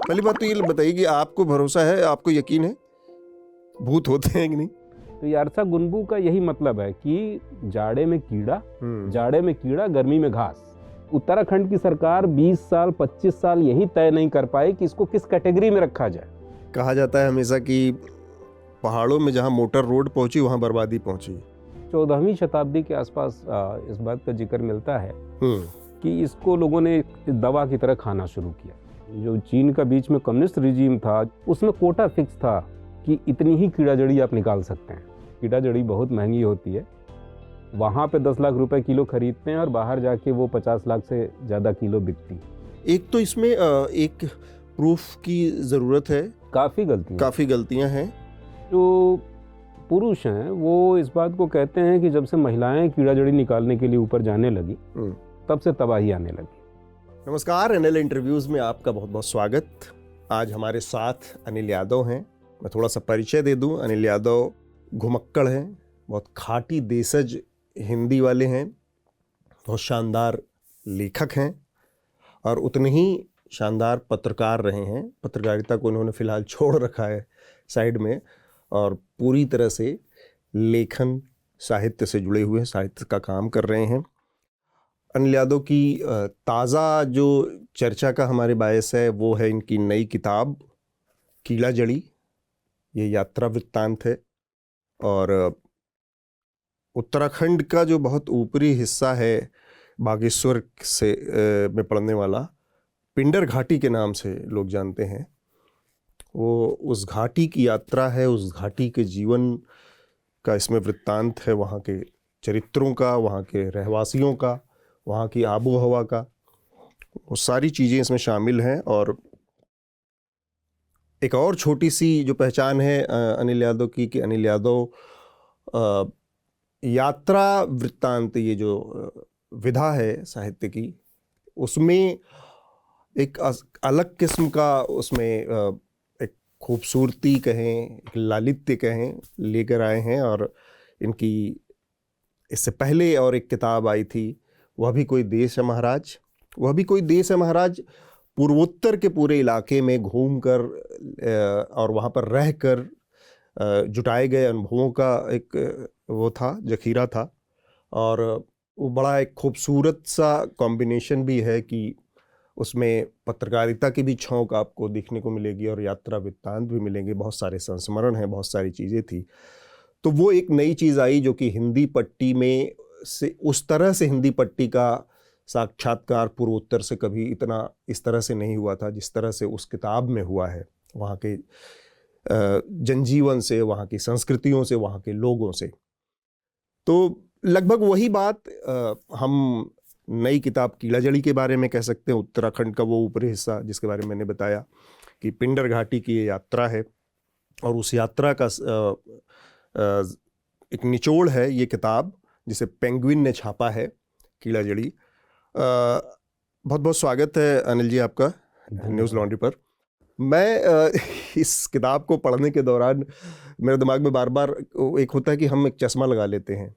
पहली बात तो ये बताइए कि आपको भरोसा है, आपको यकीन है भूत होते हैं कि नहीं? तो यारसा गुनबू का यही मतलब है कि जाड़े में कीड़ा, गर्मी में घास। उत्तराखंड की सरकार 20 साल 25 साल यही तय नहीं कर पाई कि इसको किस कैटेगरी में रखा जाए। कहा जाता है हमेशा कि पहाड़ों में जहाँ मोटर रोड पहुंची वहाँ बर्बादी पहुंची। 14वीं शताब्दी के आसपास इस बात का जिक्र मिलता है कि इसको लोगों ने दवा की तरह खाना शुरू किया। जो चीन का बीच में कम्युनिस्ट रिजीम था, उसमें कोटा फिक्स था कि इतनी ही कीड़ा जड़ी आप निकाल सकते हैं। कीड़ा जड़ी बहुत महंगी होती है, वहाँ पे 10 लाख रुपए किलो खरीदते हैं और बाहर जाके वो 50 लाख से ज़्यादा किलो बिकती है। एक तो इसमें एक प्रूफ की ज़रूरत है। काफ़ी गलतियाँ हैं। जो पुरुष हैं वो इस बात को कहते हैं कि जब से महिलाएं कीड़ा जड़ी निकालने के लिए ऊपर जाने लगी तब से तबाही आने लगी। नमस्कार, एनएल इंटरव्यूज़ में आपका बहुत बहुत स्वागत। आज हमारे साथ अनिल यादव हैं। मैं थोड़ा सा परिचय दे दूं। अनिल यादव घुमक्कड़ हैं, बहुत खाटी देशज हिंदी वाले हैं, बहुत शानदार लेखक हैं और उतने ही शानदार पत्रकार रहे हैं। पत्रकारिता को उन्होंने फ़िलहाल छोड़ रखा है साइड में और पूरी तरह से लेखन साहित्य से जुड़े हुए साहित्य का काम कर रहे हैं। अनिल यादव की ताज़ा जो चर्चा का हमारे बायस है वो है इनकी नई किताब कीड़ा जड़ी। ये यात्रा वृत्तांत है और उत्तराखंड का जो बहुत ऊपरी हिस्सा है बागेश्वर से में पड़ने वाला पिंडर घाटी के नाम से लोग जानते हैं। वो उस घाटी की यात्रा है, उस घाटी के जीवन का इसमें वृत्तांत है, वहाँ के चरित्रों का, वहाँ के रहवासियों का, वहाँ की आबो हवा का, वो सारी चीज़ें इसमें शामिल हैं। और एक और छोटी सी जो पहचान है अनिल यादव की कि अनिल यादव यात्रा वृत्तांत, ये जो विधा है साहित्य की, उसमें एक अलग किस्म का उसमें एक खूबसूरती कहें, एक लालित्य कहें, लेकर आए हैं। और इनकी इससे पहले और एक किताब आई थी, वह भी कोई देश है महाराज। पूर्वोत्तर के पूरे इलाके में घूमकर और वहाँ पर रहकर जुटाए गए अनुभवों का एक वो था, जखीरा था। और वो बड़ा एक खूबसूरत सा कॉम्बिनेशन भी है कि उसमें पत्रकारिता की भी छौंक आपको देखने को मिलेगी और यात्रा वृत्तांत भी मिलेंगे। बहुत सारे संस्मरण हैं, बहुत सारी चीज़ें थी। तो वो एक नई चीज़ आई जो कि हिंदी पट्टी में से उस तरह से हिंदी पट्टी का साक्षात्कार पूर्वोत्तर से कभी इतना इस तरह से नहीं हुआ था जिस तरह से उस किताब में हुआ है। वहाँ के जनजीवन से, वहाँ की संस्कृतियों से, वहाँ के लोगों से। तो लगभग वही बात हम नई किताब कीड़ा जड़ी के बारे में कह सकते हैं। उत्तराखंड का वो ऊपरी हिस्सा जिसके बारे में मैंने बताया कि पिंडर घाटी की ये यात्रा है और उस यात्रा का एक निचोड़ है ये किताब, जिसे पेंगुइन ने छापा है, कीड़ा जड़ी। बहुत बहुत स्वागत है अनिल जी आपका न्यूज़ लॉन्ड्री पर। मैं इस किताब को पढ़ने के दौरान मेरे दिमाग में बार बार एक होता है कि हम एक चश्मा लगा लेते हैं।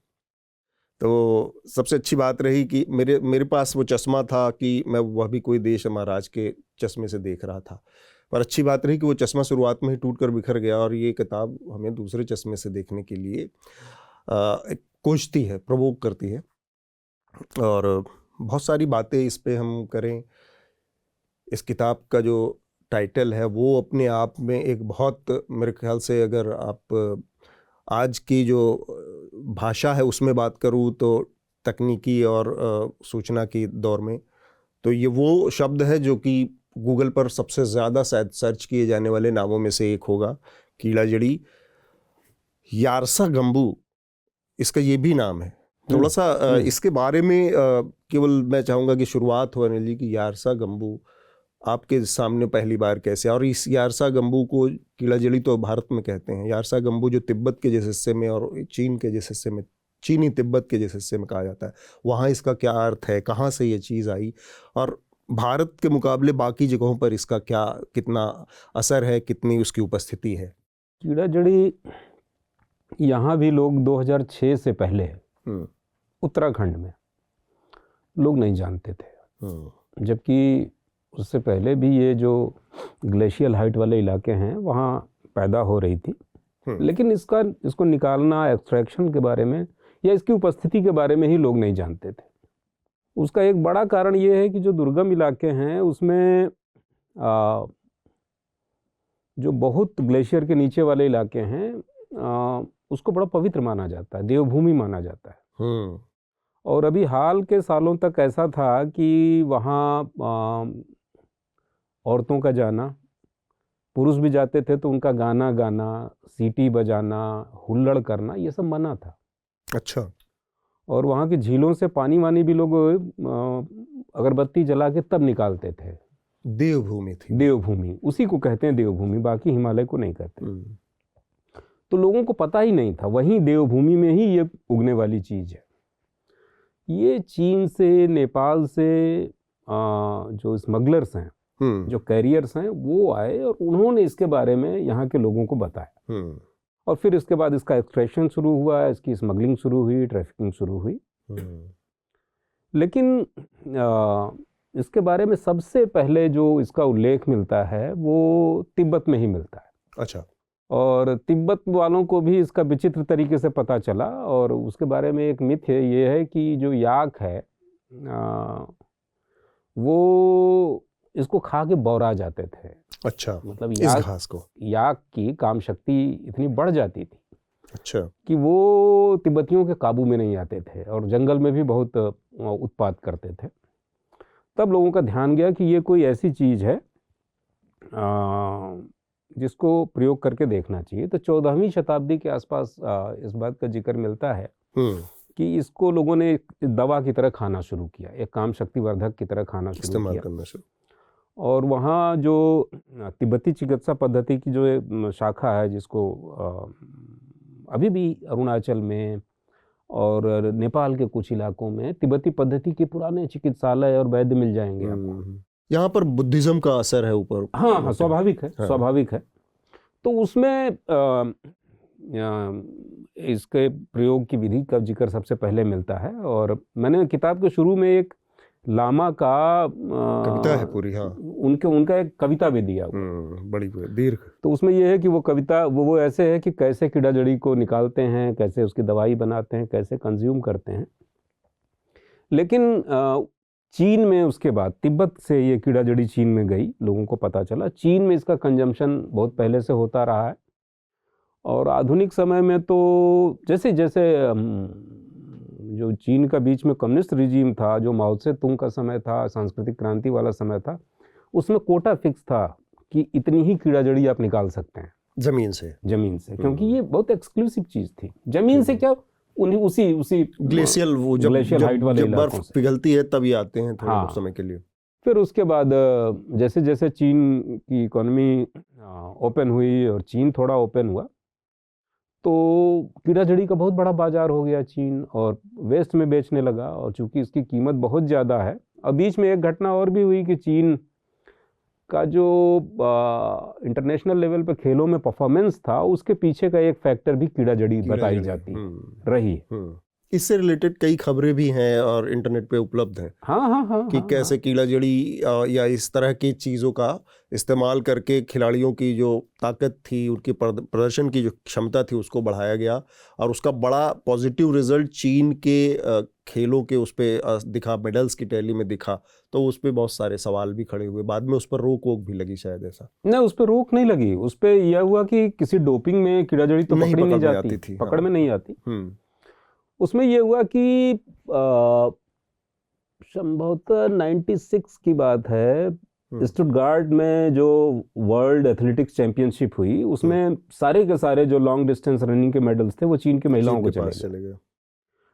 तो सबसे अच्छी बात रही कि मेरे पास वो चश्मा था कि मैं वह भी कोई देश महाराज के चश्मे से देख रहा था। पर अच्छी बात रही कि वो चश्मा शुरुआत में ही टूट कर बिखर गया और ये किताब हमें दूसरे चश्मे से देखने के लिए एक कोशती है, प्रवोक करती है। और बहुत सारी बातें इस पे हम करें। इस किताब का जो टाइटल है वो अपने आप में एक बहुत, मेरे ख्याल से अगर आप आज की जो भाषा है उसमें बात करूँ तो तकनीकी और सूचना की दौर में, तो ये वो शब्द है जो कि गूगल पर सबसे ज़्यादा शायद सर्च किए जाने वाले नामों में से एक होगा, कीड़ा जड़ी। यारसा गंबू इसका ये भी नाम है। थोड़ा सा इसके बारे में केवल मैं चाहूँगा कि शुरुआत हो अनिल जी की यारसा गंबू आपके सामने पहली बार कैसे, और इस यारसा गंबू को कीड़ा जड़ी तो भारत में कहते हैं, यारसा गंबू जो तिब्बत के जिस हिस्से में और चीन के जिस हिस्से में, चीनी तिब्बत के जिस हिस्से में कहा जाता है, वहाँ इसका क्या अर्थ है, कहाँ से ये चीज़ आई और भारत के मुकाबले बाकी जगहों पर इसका क्या, कितना असर है, कितनी उसकी उपस्थिति है। कीड़ा जड़ी यहाँ भी लोग 2006 से पहले उत्तराखंड में लोग नहीं जानते थे, जबकि उससे पहले भी ये जो ग्लेशियल हाइट वाले इलाके हैं वहाँ पैदा हो रही थी, लेकिन इसको निकालना, एक्सट्रैक्शन के बारे में या इसकी उपस्थिति के बारे में ही लोग नहीं जानते थे। उसका एक बड़ा कारण ये है कि जो दुर्गम इलाके हैं उसमें जो बहुत ग्लेशियर के नीचे वाले इलाके हैं उसको बड़ा पवित्र माना जाता है, देवभूमि माना जाता है। और अभी हाल के सालों तक ऐसा था कि वहाँ औरतों का जाना, पुरुष भी जाते थे तो उनका गाना गाना, सीटी बजाना, हुल्लड़ करना, ये सब मना था। अच्छा। और वहाँ की झीलों से पानी वानी भी लोग अगरबत्ती जला के तब निकालते थे। देवभूमि थी। देवभूमि उसी को कहते हैं देवभूमि, बाकी हिमालय को नहीं कहते। तो लोगों को पता ही नहीं था, वहीं देवभूमि में ही ये उगने वाली चीज़ है। ये चीन से, नेपाल से जो स्मगलर्स हैं, जो कैरियर्स हैं, वो आए और उन्होंने इसके बारे में यहाँ के लोगों को बताया। और फिर इसके बाद इसका एक्सट्रैक्शन शुरू हुआ, इसकी स्मगलिंग शुरू हुई, ट्रैफिकिंग शुरू हुई। लेकिन इसके बारे में सबसे पहले जो इसका उल्लेख मिलता है वो तिब्बत में ही मिलता है। अच्छा। और तिब्बत वालों को भी इसका विचित्र तरीके से पता चला, और उसके बारे में एक मिथ है, ये है कि जो याक है वो इसको खा के बौरा जाते थे। अच्छा, मतलब इस घास को याक की काम शक्ति इतनी बढ़ जाती थी, अच्छा, कि वो तिब्बतियों के काबू में नहीं आते थे और जंगल में भी बहुत उत्पात करते थे। तब लोगों का ध्यान गया कि ये कोई ऐसी चीज़ है जिसको प्रयोग करके देखना चाहिए। तो 14वीं शताब्दी के आसपास इस बात का जिक्र मिलता है कि इसको लोगों ने एक दवा की तरह खाना शुरू किया, एक काम शक्ति वर्धक की तरह खाना शुरू किया। और वहाँ जो तिब्बती चिकित्सा पद्धति की जो शाखा है, जिसको अभी भी अरुणाचल में और नेपाल के कुछ इलाकों में तिब्बती पद्धति के पुराने चिकित्सालय और वैद्य मिल जाएंगे आपको। यहाँ पर बुद्धिज्म का असर है ऊपर। हाँ, स्वाभाविक है, स्वाभाविक है। तो उसमें इसके प्रयोग की विधि का जिक्र सबसे पहले मिलता है। और मैंने किताब के शुरू में एक लामा का कविता है पूरी, हाँ, उनका एक कविता भी दिया, बड़ी दीर्घ। तो उसमें यह है कि वो कविता वो ऐसे है कि कैसे कीड़ा जड़ी को निकालते हैं, कैसे उसकी दवाई बनाते हैं, कैसे कंज्यूम करते हैं। लेकिन चीन में उसके बाद तिब्बत से ये कीड़ा जड़ी चीन में गई, लोगों को पता चला। चीन में इसका कंजम्पशन बहुत पहले से होता रहा है, और आधुनिक समय में तो जैसे जैसे जो चीन का बीच में कम्युनिस्ट रिजीम था, जो माओ से तुंग का समय था, सांस्कृतिक क्रांति वाला समय था, उसमें कोटा फिक्स था कि इतनी ही कीड़ा जड़ी आप निकाल सकते हैं जमीन से, क्योंकि ये बहुत एक्सक्लूसिव चीज़ थी। जमीन से क्या, उसी ग्लेशियल, वो जब हाइट वाले जब बर्फ पिघलती है तब ये आते हैं थोड़े समय के लिए। फिर उसके बाद जैसे जैसे चीन की इकोनॉमी ओपन हुई और चीन थोड़ा ओपन हुआ, तो कीड़ा जड़ी का बहुत बड़ा बाजार हो गया चीन, और वेस्ट में बेचने लगा। और चूंकि इसकी कीमत बहुत ज़्यादा है, अब बीच में एक घटना और भी हुई कि चीन का जो इंटरनेशनल लेवल पे खेलों में परफॉर्मेंस था, उसके पीछे का एक फैक्टर भी कीड़ा जड़ी बताई जाती रही। इससे रिलेटेड कई खबरें भी हैं और इंटरनेट पे उपलब्ध हैं। हाँ, कि कैसे कीड़ा जड़ी या इस तरह की चीज़ों का इस्तेमाल करके खिलाड़ियों की जो ताकत थी, उनकी प्रदर्शन की जो क्षमता थी, उसको बढ़ाया गया, और उसका बड़ा पॉजिटिव रिजल्ट चीन के खेलों के उस पर दिखा, मेडल्स की टैली में दिखा। तो उस पर बहुत सारे सवाल भी खड़े हुए, बाद में उस पर रोक वोक भी लगी शायद। ऐसा नहीं, उस पर रोक नहीं लगी, उस पर यह हुआ कि किसी डोपिंग में कीड़ा जड़ी तो पकड़ी नहीं जाती थी, पकड़ में नहीं आती। उसमें यह हुआ कि संभवतः 96 की बात है, स्टुटगार्ट में जो वर्ल्ड एथलेटिक्स चैंपियनशिप हुई, उसमें सारे के सारे जो लॉन्ग डिस्टेंस रनिंग के मेडल्स थे वो चीन की महिलाओं को चले गए।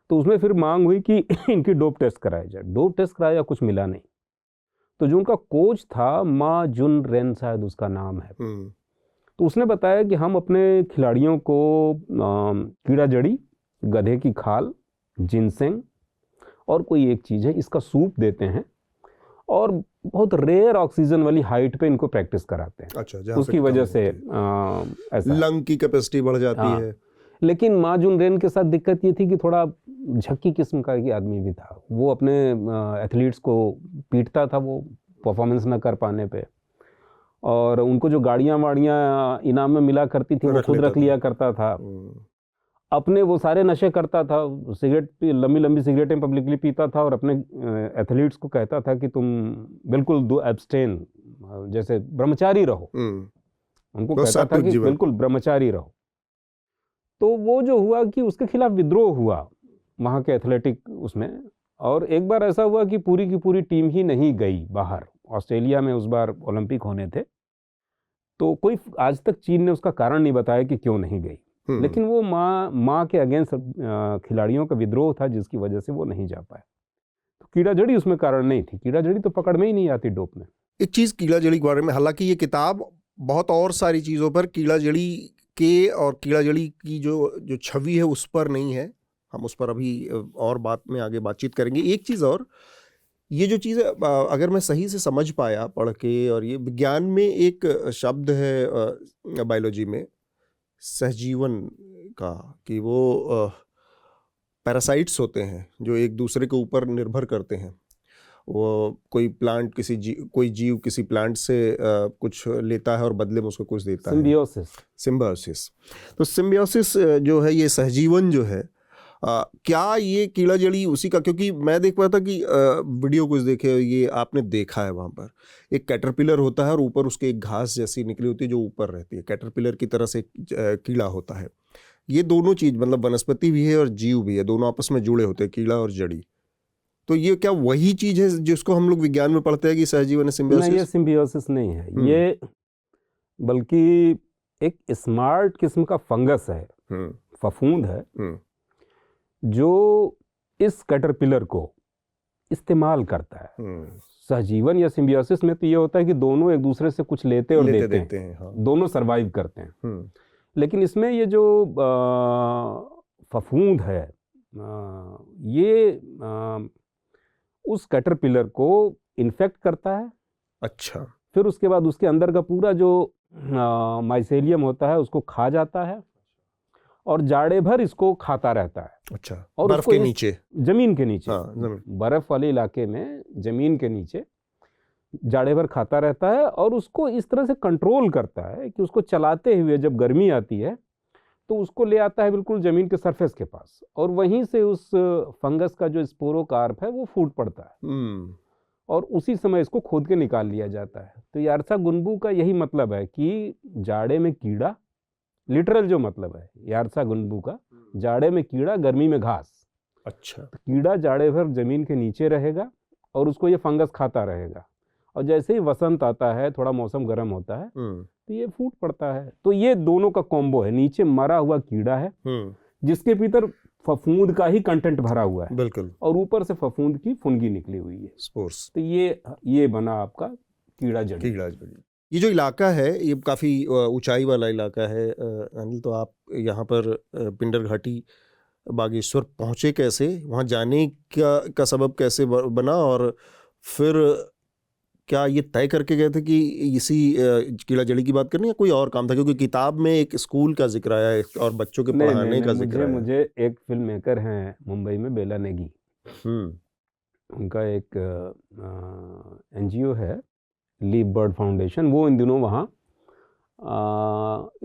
तो उसमें फिर मांग हुई कि इनकी डोप टेस्ट कराया जाए। डोप टेस्ट कराया, कुछ मिला नहीं। तो जो उनका कोच था, मा जुन रेन शायद उसका नाम है, तो उसने बताया कि हम अपने खिलाड़ियों को कीड़ा जड़ी, गधे की खाल, जिनसेंग और कोई एक चीज़ है, इसका सूप देते हैं, और बहुत रेयर ऑक्सीजन वाली हाइट पे इनको प्रैक्टिस कराते हैं। अच्छा, उसकी वजह से ऐसा लंग की कैपेसिटी बढ़ जाती है। लेकिन मा जुन रेन के साथ दिक्कत ये थी कि थोड़ा झक्की किस्म का आदमी भी था, वो अपने एथलीट्स को पीटता था, वो परफॉर्मेंस न कर पाने पे, और उनको जो गाड़ियाँ वाड़ियाँ इनाम में मिला करती थी वो खुद रख लिया करता था। अपने वो सारे नशे करता था, सिगरेट लंबी लंबी सिगरेटें पब्लिकली पीता था, और अपने एथलीट्स को कहता था कि तुम बिल्कुल दो एब्सटेन, जैसे ब्रह्मचारी रहो। उनको कहता था कि बिल्कुल ब्रह्मचारी रहो। तो वो जो हुआ कि उसके खिलाफ विद्रोह हुआ वहाँ के एथलेटिक उसमें, और एक बार ऐसा हुआ कि पूरी की पूरी टीम ही नहीं गई बाहर। ऑस्ट्रेलिया में उस बार ओलंपिक होने थे, तो कोई आज तक चीन ने उसका कारण नहीं बताया कि क्यों नहीं गई, लेकिन वो माँ के अगेंस्ट खिलाड़ियों का विद्रोह था जिसकी वजह से वो नहीं जा पाए। तो कीड़ा जड़ी उसमें कारण नहीं थी, कीड़ा जड़ी तो पकड़ में ही नहीं आती डोप में। एक चीज़ कीड़ा जड़ी के बारे में, हालांकि ये किताब बहुत और सारी चीज़ों पर कीड़ा जड़ी के और कीड़ा जड़ी की जो छवि है उस पर नहीं है, हम उस पर अभी और बात में आगे बातचीत करेंगे। एक चीज़ और, ये जो चीज़ अगर मैं सही से समझ पाया पढ़ के, और ये विज्ञान में एक शब्द है बायोलॉजी में सहजीवन का, कि वो पैरासाइट्स होते हैं जो एक दूसरे के ऊपर निर्भर करते हैं। वो कोई प्लांट कोई जीव किसी प्लांट से कुछ लेता है और बदले में उसको कुछ देता है, सिम्बायोसिस। तो सिम्बायोसिस जो है, ये सहजीवन जो है, क्या ये कीड़ा जड़ी उसी का? क्योंकि मैं देख पाया था कि वीडियो कुछ देखे, ये आपने देखा है, वहाँ पर एक कैटरपिलर होता है और ऊपर उसके एक घास जैसी निकली होती है जो ऊपर रहती है, कैटरपिलर की तरह से कीड़ा होता है। ये दोनों चीज़, मतलब वनस्पति भी है और जीव भी है, दोनों आपस में जुड़े होते हैं, कीड़ा और जड़ी। तो ये क्या वही चीज़ है जिसको हम लोग विज्ञान में पढ़ते हैं कि सहजीवन है, सिम्बायोसिस? नहीं, ये सिम्बायोसिस नहीं है, ये बल्कि एक स्मार्ट किस्म का फंगस है, फफूंद है, जो इस कैटरपिलर को इस्तेमाल करता है। सहजीवन या सिम्बायोसिस में तो ये होता है कि दोनों एक दूसरे से कुछ लेते और देते हैं। हाँ। दोनों सरवाइव करते हैं। लेकिन इसमें ये जो फफूंद है, ये उस कैटरपिलर को इन्फेक्ट करता है। अच्छा। फिर उसके बाद उसके अंदर का पूरा जो माइसेलियम होता है उसको खा जाता है, और जाड़े भर इसको खाता रहता है। अच्छा। और बर्फ के नीचे, जमीन के नीचे, हाँ, बर्फ वाले इलाके में जमीन के नीचे जाड़े भर खाता रहता है, और उसको इस तरह से कंट्रोल करता है कि उसको चलाते हुए जब गर्मी आती है तो उसको ले आता है बिल्कुल जमीन के सरफेस के पास, और वहीं से उस फंगस का जो स्पोरोकार्प है वो फूट पड़ता है, और उसी समय इसको खोद के निकाल लिया जाता है। तो यार्सा गुनबू का यही मतलब है कि जाड़े में कीड़ा, लिटरल जो मतलब है यार्सा गुनबू का, जाड़े में कीड़ा, गर्मी में घास। अच्छा। तो कीड़ा जाड़े भर जमीन के नीचे रहेगा और उसको ये फंगस खाता रहेगा, और जैसे ही वसंत आता है, थोड़ा मौसम गर्म होता है, तो ये फूट पड़ता है। तो ये दोनों का कॉम्बो है, नीचे मरा हुआ कीड़ा है जिसके भीतर फफूंद का ही कंटेंट भरा हुआ है, बिल्कुल, और ऊपर से फफूंद की फुनगी निकली हुई है, स्पोर्स। तो ये बना आपका कीड़ा जड़ी। ये जो इलाका है ये काफ़ी ऊंचाई वाला इलाका है। अनिल, तो आप यहाँ पर पिंडर घाटी बागेश्वर पहुँचे कैसे? वहाँ जाने का सबब कैसे बना? और फिर क्या ये तय करके गए थे कि इसी कीड़ा जड़ी की बात करनी है, कोई और काम था? क्योंकि किताब में एक स्कूल का जिक्र आया है और बच्चों के पढ़ाने का जिक्र आया है। मुझे एक फिल्म मेकर हैं मुंबई में, बेला नेगी, उनका एक NGO है, लीव बर्ड फाउंडेशन, वो इन दिनों वहाँ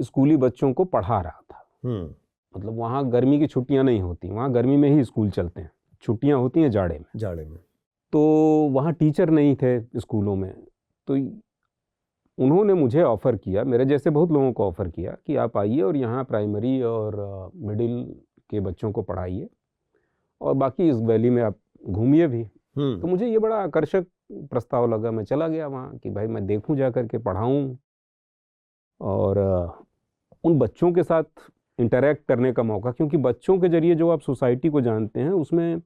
स्कूली बच्चों को पढ़ा रहा था। मतलब वहाँ गर्मी की छुट्टियाँ नहीं होती, वहाँ गर्मी में ही स्कूल चलते हैं, छुट्टियाँ होती हैं जाड़े में। तो वहाँ टीचर नहीं थे स्कूलों में, तो उन्होंने मुझे ऑफ़र किया, मेरे जैसे बहुत लोगों को ऑफ़र किया कि आप आइए और यहाँ प्राइमरी और मिडिल के बच्चों को पढ़ाइए, और बाकी इस वैली में आप घूमिए भी। तो मुझे ये बड़ा आकर्षक प्रस्ताव लगा, मैं चला गया वहाँ कि भाई मैं देखूं, जा कर के पढ़ाऊँ, और उन बच्चों के साथ इंटरैक्ट करने का मौका, क्योंकि बच्चों के जरिए जो आप सोसाइटी को जानते हैं उसमें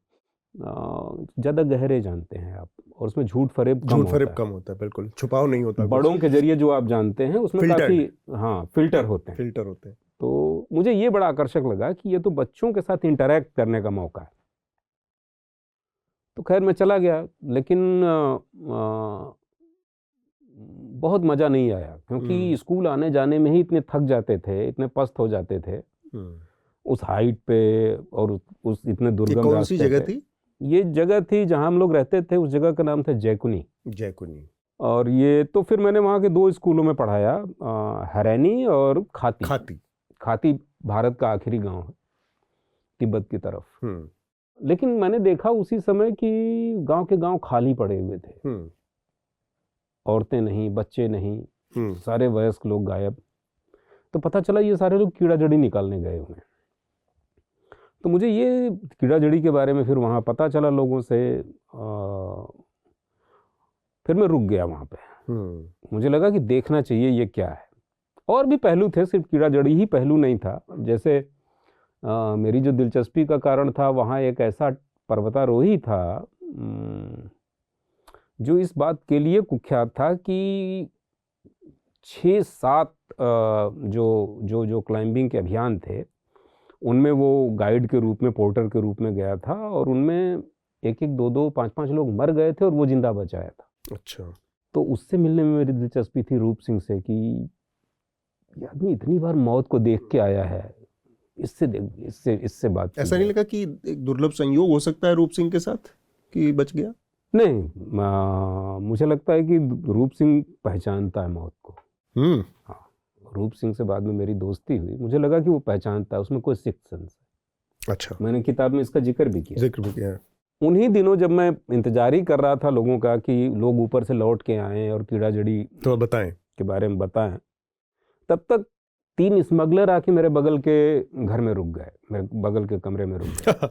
ज़्यादा गहरे जानते हैं आप, और उसमें झूठ फरेब कम होता है, बिल्कुल छुपाव नहीं होता। बड़ों के जरिए जो आप जानते हैं उसमें काफ़ी फिल्टर होते हैं। तो मुझे ये बड़ा आकर्षक लगा कि ये तो बच्चों के साथ इंटरैक्ट करने का मौका है। तो खैर मैं चला गया, लेकिन बहुत मज़ा नहीं आया, क्योंकि स्कूल आने जाने में ही इतने थक जाते थे, इतने पस्त हो जाते थे उस हाइट पे, और उस इतने दुर्गम रास्ते। कौन सी जगह थी? ये जगह थी जहाँ हम लोग रहते थे, उस जगह का नाम था जैकुनी। और ये तो फिर मैंने वहाँ के 2 स्कूलों में पढ़ाया, हरैनी और खाती। खाती भारत का आखिरी गांव है तिब्बत की तरफ। लेकिन मैंने देखा उसी समय कि गांव के गांव खाली पड़े हुए थे, औरतें नहीं, बच्चे नहीं, सारे वयस्क लोग गायब। तो पता चला ये सारे लोग कीड़ा जड़ी निकालने गए हुए हैं। तो मुझे ये कीड़ा जड़ी के बारे में फिर वहाँ पता चला लोगों से। फिर मैं रुक गया वहाँ पे। मुझे लगा कि देखना चाहिए ये क्या है। और भी पहलू थे, सिर्फ कीड़ा जड़ी ही पहलू नहीं था। जैसे मेरी जो दिलचस्पी का कारण था, वहाँ एक ऐसा पर्वतारोही था जो इस बात के लिए कुख्यात था कि 6-7 जो क्लाइंबिंग के अभियान थे उनमें वो गाइड के रूप में, पोर्टर के रूप में गया था, और उनमें 1-1, 2-2, 5-5 लोग मर गए थे और वो जिंदा बचाया था। अच्छा। तो उससे मिलने में मेरी दिलचस्पी थी रूप सिंह से कि ये आदमी इतनी बार मौत को देख के आया है, इससे बात। ऐसा नहीं लगा कि एक दुर्लभ संयोग हो सकता है रूप सिंह के साथ कि बच गया? नहीं, मुझे लगता है कि रूप सिंह पहचानता है मौत को। हाँ, रूप सिंह से बाद में मेरी दोस्ती हुई, मुझे लगा कि वो पहचानता है, उसमें कोई सिक्स्थ सेंस है। अच्छा। मैंने किताब में इसका जिक्र भी किया। उन्हीं दिनों जब मैं इंतजार ही कर रहा था लोगों का कि लोग ऊपर से लौट के आएं और कीड़ा जड़ी तो बताएं के बारे में बताएं, तब तक 3 स्मगलर आके मेरे बगल के घर में रुक गए, मेरे बगल के कमरे में रुक गए।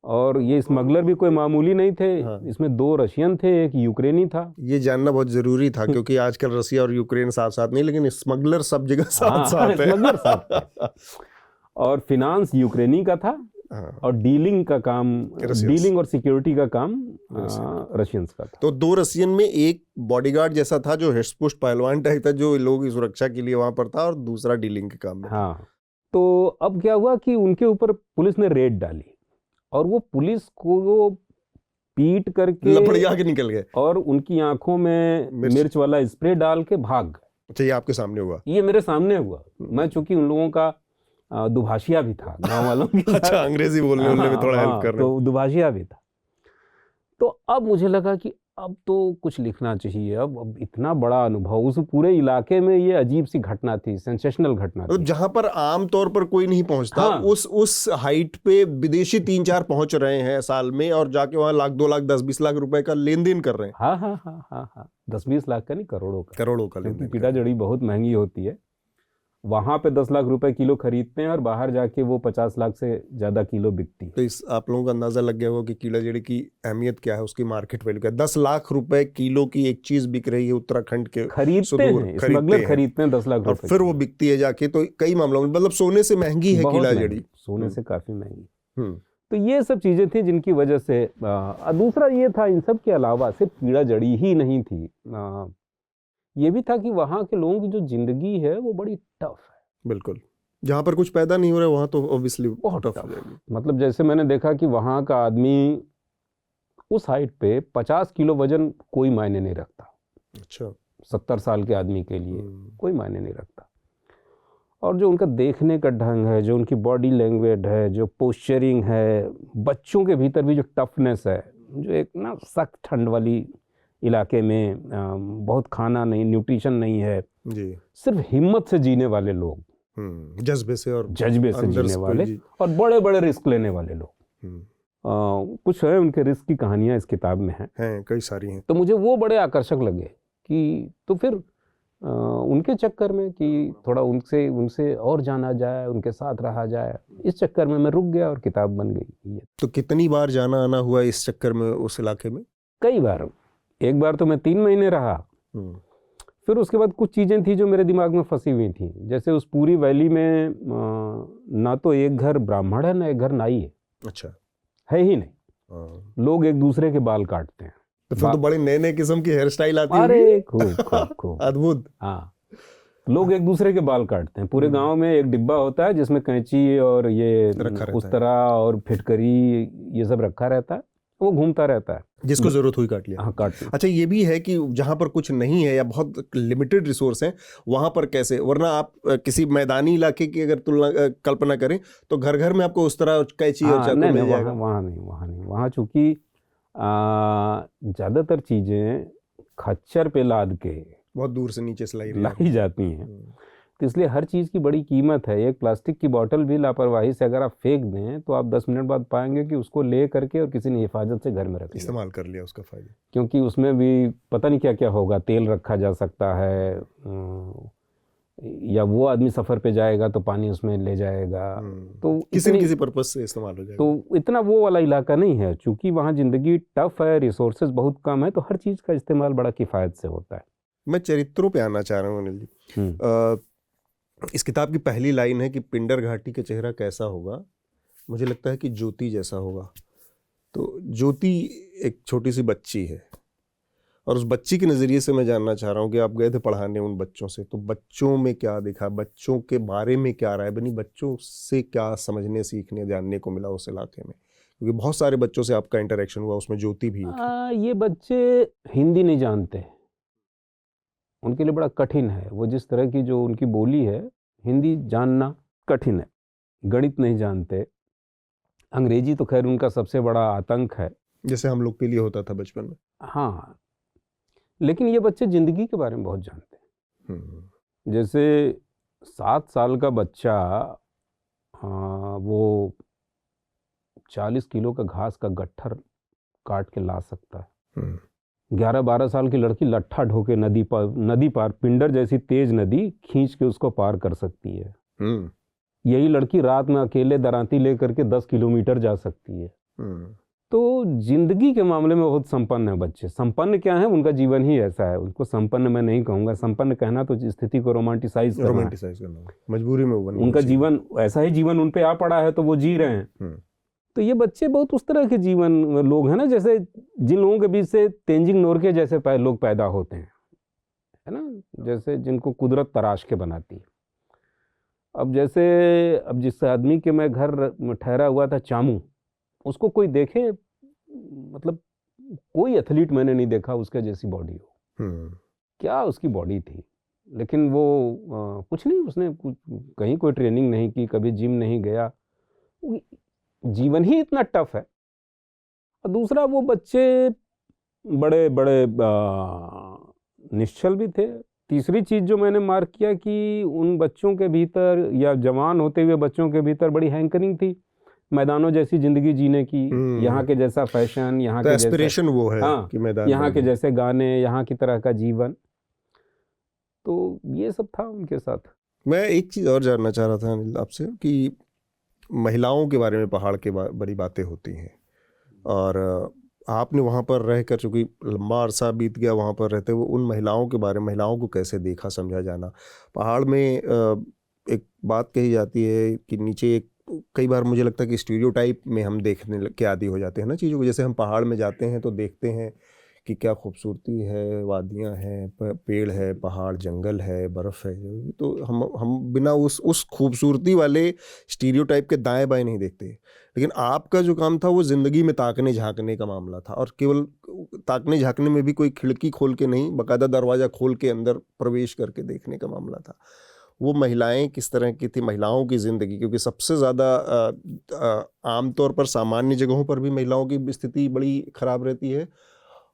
और ये स्मगलर भी कोई मामूली नहीं थे। हाँ। इसमें 2 रशियन थे, एक यूक्रेनी था। ये जानना बहुत जरूरी था क्योंकि आजकल रसिया और यूक्रेन साथ साथ नहीं, लेकिन स्मगलर सब जगह साथ है। स्मगलर साथ। और फिनांस यूक्रेनी का था। हाँ। और डीलिंग का काम, डीलिंग और सिक्योरिटी का काम रशियंस का था। तो 2 रशियन में एक बॉडीगार्ड जैसा था जो हिस्पुष्ट पहलवान टाइप था, जो लोगों की सुरक्षा के लिए वहां पर था, और दूसरा डीलिंग के काम में। हाँ। तो अब क्या हुआ कि उनके ऊपर पुलिस ने रेड डाली और वो पुलिस को पीट करके लपड़िया के निकल गए और उनकी आंखों में मिर्च वाला स्प्रे डाल के भाग गए। अच्छा, ये आपके सामने हुआ? ये मेरे सामने हुआ। मैं चूंकि उन लोगों का दुभाषिया भी था गांव वालों की। अच्छा, अंग्रेजी बोलने में थोड़ा हेल्प कर रहे, तो दुभाषिया भी था। तो अब मुझे लगा कि अब तो कुछ लिखना चाहिए। अब इतना बड़ा अनुभव, उस पूरे इलाके में ये अजीब सी घटना थी, सेंसेशनल घटना थी, जहां पर आम तौर पर कोई नहीं पहुंचता। हाँ। उस हाइट पे विदेशी 3-4 पहुंच रहे हैं साल में, और जाके वहां 1 लाख 2 लाख 10-20 लाख रुपए का लेन देन कर रहे हैं। हाँ हाँ हाँ हाँ हाँ, 10-20 लाख का नहीं, करोड़ों का लेन देन। कीड़ा जड़ी बहुत महंगी होती है। वहां पे 10 लाख रुपए किलो खरीदते हैं और बाहर जाके वो 50 लाख से ज्यादा किलो बिकती है। तो इस आप लोगों को अंदाजा लग गया होगा कि कीड़ा जड़ी की अहमियत क्या है, उसकी मार्केट वैल्यू क्या है। 10 लाख रुपए किलो की एक चीज बिक रही है उत्तराखंड के, खरीदते हैं 10 लाख और फिर वो बिकती है जाके। तो कई मामलों में मतलब सोने से महंगी है कीड़ा जड़ी, सोने से काफी महंगी। तो ये सब चीजें थी जिनकी वजह से। दूसरा ये था, इन सब के अलावा सिर्फ कीड़ा जड़ी ही नहीं थी, ये भी था कि वहाँ के लोगों की जो जिंदगी है वो बड़ी टफ है। बिल्कुल, जहाँ पर कुछ पैदा नहीं हो रहा है वहाँ तो ऑब्वियसली बहुत टफ है। मतलब जैसे मैंने देखा कि वहाँ का आदमी उस हाइट पे 50 किलो वजन कोई मायने नहीं रखता। अच्छा। 70 साल के आदमी के लिए कोई मायने नहीं रखता। और जो उनका देखने का ढंग है, जो उनकी बॉडी लैंग्वेज है, जो पोस्चरिंग है, बच्चों के भीतर भी जो टफनेस है, जो एक ना सख्त ठंड वाली इलाके में बहुत खाना नहीं, न्यूट्रिशन नहीं है जी, सिर्फ हिम्मत से जीने वाले लोग, जज्बे से जीने वाले, और बड़े बड़े रिस्क लेने वाले लोग। कुछ है उनके रिस्क की कहानियां इस किताब में हैं, कई सारी हैं। तो मुझे वो बड़े आकर्षक लगे कि तो फिर उनके चक्कर में कि थोड़ा उनसे और जाना जाए, उनके साथ रहा जाए, इस चक्कर में मैं रुक गया और किताब बन गई। तो कितनी बार जाना आना हुआ इस चक्कर में उस इलाके में? कई बार। एक बार तो मैं 3 महीने रहा। फिर उसके बाद कुछ चीज़ें थी जो मेरे दिमाग में फंसी हुई थी। जैसे उस पूरी वैली में ना तो एक घर ब्राह्मण है, ना एक घर नाई है। अच्छा। है ही नहीं। लोग एक दूसरे के बाल काटते हैं। तो फिर तो बड़े नए नए किस्म की हेयर स्टाइल आती है। अरे खूब अद्भुत। हाँ, लोग एक दूसरे के बाल काटते हैं। पूरे गांव में एक डिब्बा होता है जिसमें कैंची और ये उस्तरा और फिटकरी ये सब रखा रहता है, वो घूमता रहता है, जिसको जरूरत हुई काट लिया। हाँ, काट लिया। अच्छा, ये भी है कि जहां पर कुछ नहीं है या बहुत लिमिटेड रिसोर्स हैं, वहां पर कैसे, वरना आप किसी मैदानी इलाके की अगर तुलना कल्पना करें तो घर घर में आपको उस तरह कैंची और चाकू मिल जाएगा। वहाँ नहीं। वहाँ चूंकि ज़्यादातर चीज़ें खच्चर पे लाद के बहुत दूर से नीचे से लाई जाती हैं। तो इसलिए हर चीज़ की बड़ी कीमत है। एक प्लास्टिक की बोतल भी लापरवाही से अगर आप फेंक दें तो आप 10 मिनट बाद पाएंगे कि उसको ले करके और किसी ने हिफाजत से घर में रख इस्तेमाल कर लिया उसका फ़ायदा, क्योंकि उसमें भी पता नहीं क्या क्या होगा, तेल रखा जा सकता है, या वो आदमी सफ़र पे जाएगा तो पानी उसमें ले जाएगा, तो किसी न किसी पर्पज से इस्तेमाल हो जाएगा। तो इतना वो वाला इलाका नहीं है, चूँकि वहाँ ज़िंदगी टफ है, रिसोर्सेज बहुत कम है, तो हर चीज़ का इस्तेमाल बड़ा किफ़ायत से होता है। मैं चरित्रों पे आना चाह रहा हूँ अनिल जी। इस किताब की पहली लाइन है कि पिंडर घाटी का चेहरा कैसा होगा, मुझे लगता है कि ज्योति जैसा होगा। तो ज्योति एक छोटी सी बच्ची है और उस बच्ची के नज़रिए से मैं जानना चाह रहा हूँ कि आप गए थे पढ़ाने उन बच्चों से, तो बच्चों में क्या दिखा, बच्चों के बारे में क्या राय बनी, बच्चों से क्या समझने सीखने जानने को मिला उस इलाके में, क्योंकि बहुत सारे बच्चों से आपका इंटरेक्शन हुआ, उसमें ज्योति भी एक। ये बच्चे हिंदी नहीं जानते, उनके लिए बड़ा कठिन है। वो जिस तरह की जो उनकी बोली है, हिंदी जानना कठिन है, गणित नहीं जानते, अंग्रेजी तो खैर उनका सबसे बड़ा आतंक है, जैसे हम लोग के लिए होता था बचपन में। हाँ, लेकिन ये बच्चे ज़िंदगी के बारे में बहुत जानते हैं। जैसे 7 साल का बच्चा वो 40 किलो का घास का गट्ठर काट के ला सकता है। 11-12 साल की लड़की लट्ठा ढोके नदी पार पिंडर जैसी तेज नदी खींच के उसको पार कर सकती है। यही लड़की रात में अकेले दरांती लेकर के 10 किलोमीटर जा सकती है। तो जिंदगी के मामले में बहुत संपन्न है बच्चे। संपन्न क्या है, उनका जीवन ही ऐसा है। उनको संपन्न मैं नहीं कहूँगा, संपन्न कहना तो स्थिति को रोमांटिसाइज करना, मजबूरी में उनका जीवन ऐसा ही जीवन उन पे आ पड़ा है तो वो जी रहे हैं। तो ये बच्चे बहुत उस तरह के जीवन लोग हैं ना, जैसे जिन लोगों के बीच से तेंजिंग नोरके जैसे लोग पैदा होते हैं, है ना, जैसे जिनको कुदरत तराश के बनाती है। अब जिस आदमी के मैं घर ठहरा हुआ था चामू, उसको कोई देखे, मतलब कोई एथलीट मैंने नहीं देखा उसके जैसी बॉडी हो। क्या उसकी बॉडी थी, लेकिन वो कुछ नहीं, उसने कहीं कोई ट्रेनिंग नहीं की, कभी जिम नहीं गया, जीवन ही इतना टफ है। और दूसरा, वो बच्चे बड़े बड़े निश्चल भी थे। तीसरी चीज़ जो मैंने मार्क किया कि उन बच्चों के भीतर या जवान होते हुए बच्चों के भीतर बड़ी हैंकरिंग थी मैदानों जैसी जिंदगी जीने की, यहाँ के जैसा फैशन, यहाँ के एस्पिरेशन वो है कि मैदान, यहाँ के जैसे गाने, यहाँ की तरह का जीवन। तो ये सब था उनके साथ। मैं एक चीज़ और जानना चाह रहा था अनिल आपसे कि महिलाओं के बारे में पहाड़ के बड़ी बातें होती हैं, और आपने वहाँ पर रहकर, चूँकि लंबा अरसा बीत गया वहाँ पर रहते हुए, उन महिलाओं के बारे में, महिलाओं को कैसे देखा समझा जाना। पहाड़ में एक बात कही जाती है कि नीचे एक, कई बार मुझे लगता है कि स्टीरियोटाइप में हम देखने के आदी हो जाते हैं ना चीज़ों को। जैसे हम पहाड़ में जाते हैं तो देखते हैं कि क्या खूबसूरती है, वादियाँ हैं, पेड़ है, पहाड़, जंगल है, बर्फ़ है, तो हम बिना उस खूबसूरती वाले स्टीरियोटाइप के दाएं बाएं नहीं देखते। लेकिन आपका जो काम था वो ज़िंदगी में ताकने झांकने का मामला था, और केवल ताकने झांकने में भी कोई खिड़की खोल के नहीं, बाकायदा दरवाज़ा खोल के अंदर प्रवेश करके देखने का मामला था। वो महिलाएं किस तरह की थी, महिलाओं की ज़िंदगी, क्योंकि सबसे ज़्यादा आमतौर पर सामान्य जगहों पर भी महिलाओं की स्थिति बड़ी ख़राब रहती है,